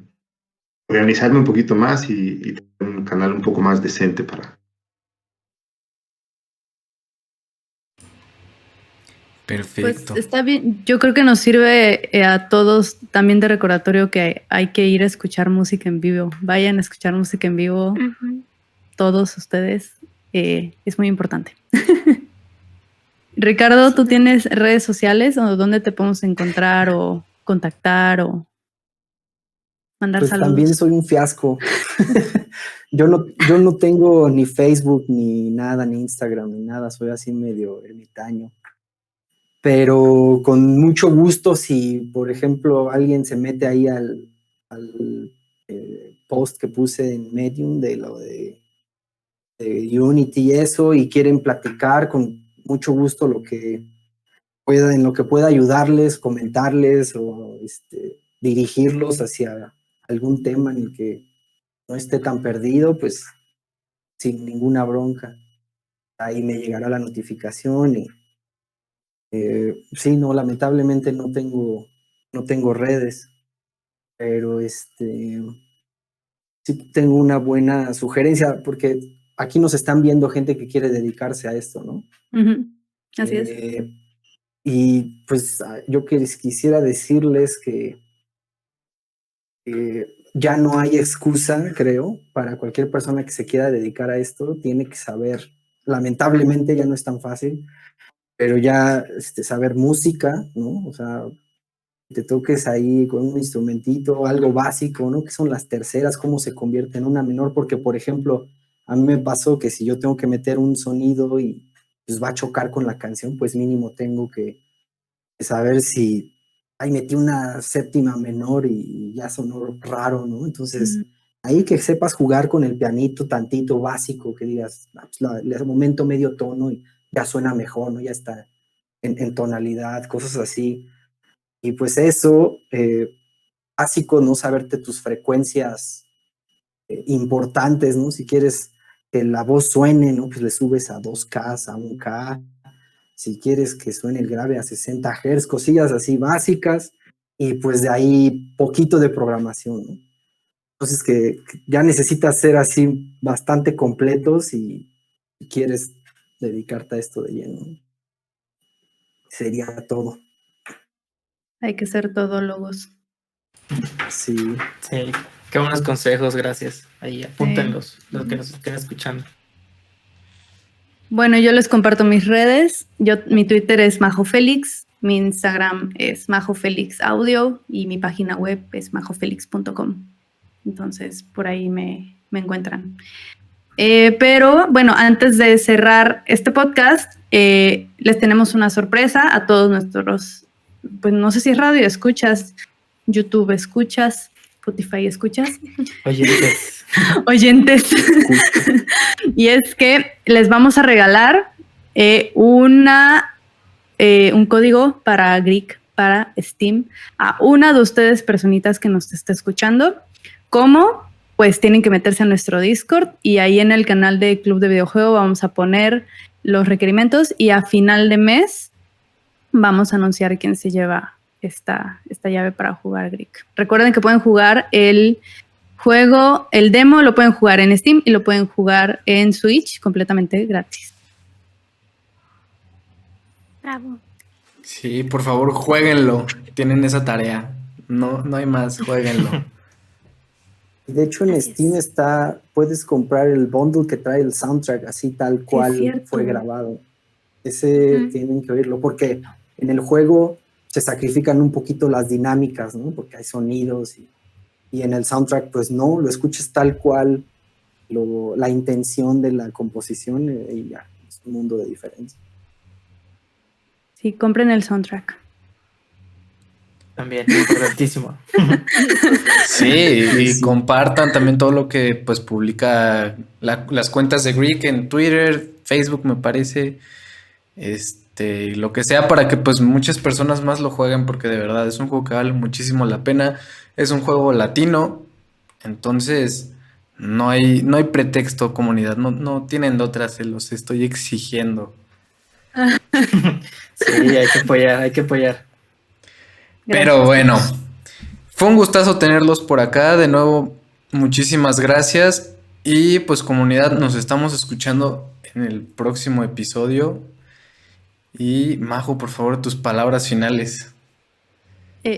organizarme un poquito más y tener un canal un poco más decente para.
Pues
Perfecto.
está bien. Yo creo que nos sirve a todos también de recordatorio que hay que ir a escuchar música en vivo. Vayan a escuchar música en vivo,
Ujú.
todos ustedes. Es muy importante. Ricardo, ¿tú tienes redes sociales o dónde te podemos encontrar o contactar o mandar
Pues
saludos?
también soy un fiasco. Yo no tengo ni Facebook, ni nada, ni Instagram, ni nada. Soy así medio ermitaño. Pero con mucho gusto, si por ejemplo alguien se mete ahí al post que puse en Medium de lo de Unity y eso, y quieren platicar, con mucho gusto en lo que pueda ayudarles, comentarles o dirigirlos hacia algún tema en el que no esté tan perdido, pues sin ninguna bronca. Ahí me llegará la notificación y sí, no, lamentablemente no tengo redes, pero sí tengo una buena sugerencia, porque aquí nos están viendo gente que quiere dedicarse a esto, ¿no?
Ujú. Así es.
Y pues yo quisiera decirles que ya no hay excusa, creo, para cualquier persona que se quiera dedicar a esto. Tiene que saber, lamentablemente ya no es tan fácil, pero ya saber música, ¿no? O sea, te toques ahí con un instrumentito, algo básico, ¿no? Que son las terceras, cómo se convierte en una menor, porque por ejemplo, a mí me pasó que si yo tengo que meter un sonido y pues va a chocar con la canción, pues mínimo tengo que saber si, ay, metí una séptima menor y ya sonó raro, ¿no? Entonces, ahí que sepas jugar con el pianito tantito básico, que digas, pues le momento medio tono y ya suena mejor, ¿no? Ya está en tonalidad, cosas así. Y pues eso, básico, ¿no? Saberte tus frecuencias importantes, ¿no? Si quieres que la voz suene, ¿no? Pues le subes a 2K, a 1K. Si quieres que suene el grave a 60 Hz, cosillas así básicas, y pues de ahí poquito de programación, ¿no? Entonces que ya necesitas ser así bastante completos si quieres dedicarte a esto de lleno, ¿no? Sería todo.
Hay que ser todólogos.
Sí.
Sí, qué buenos consejos, gracias. Ahí apúntenlos, los que nos estén escuchando.
Bueno, yo les comparto mis redes. Mi Twitter es Majo Félix, mi Instagram es Majo Félix Audio y mi página web es majofelix.com. Entonces, por ahí me encuentran. Pero bueno, antes de cerrar este podcast, les tenemos una sorpresa a todos nuestros, pues no sé si es radio escuchas, YouTube escuchas, Spotify escuchas. Oyentes. Y es que les vamos a regalar un código para Greek, para Steam, a una de ustedes personitas que nos está escuchando. ¿Cómo? Pues tienen que meterse a nuestro Discord y ahí en el canal de Club de Videojuego vamos a poner los requerimientos y a final de mes vamos a anunciar quién se lleva esta llave para jugar Greek. Recuerden que pueden jugar el juego, el demo lo pueden jugar en Steam y lo pueden jugar en Switch completamente gratis.
Bravo.
Sí, por favor, jueguenlo. Tienen esa tarea. No hay más, jueguenlo.
De hecho, en Steam puedes comprar el bundle que trae el soundtrack así tal cual fue grabado. Ese tienen que oírlo, porque en el juego se sacrifican un poquito las dinámicas, ¿no? Porque hay sonidos y en el soundtrack, pues no, lo escuchas tal cual, la intención de la composición y ya, es un mundo de diferencia.
Sí, compren el soundtrack.
También, correctísimo.
Sí, y compartan también todo lo que pues publica las cuentas de Greek en Twitter, Facebook me parece, lo que sea para que pues muchas personas más lo jueguen porque de verdad es un juego que vale muchísimo la pena, es un juego latino, entonces no hay pretexto comunidad, no tienen de otra, se los estoy exigiendo.
Sí, hay que apoyar.
Pero bueno, fue un gustazo tenerlos por acá. De nuevo, muchísimas gracias. Y pues comunidad, nos estamos escuchando en el próximo episodio. Y Majo, por favor, tus palabras finales.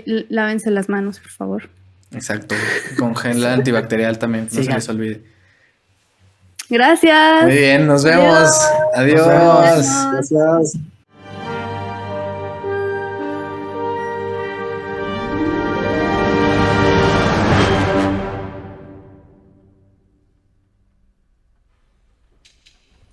Lávense las manos, por favor.
Exacto, con gel antibacterial también, no se les olvide.
Gracias.
Muy bien, nos vemos. Adiós.
Gracias.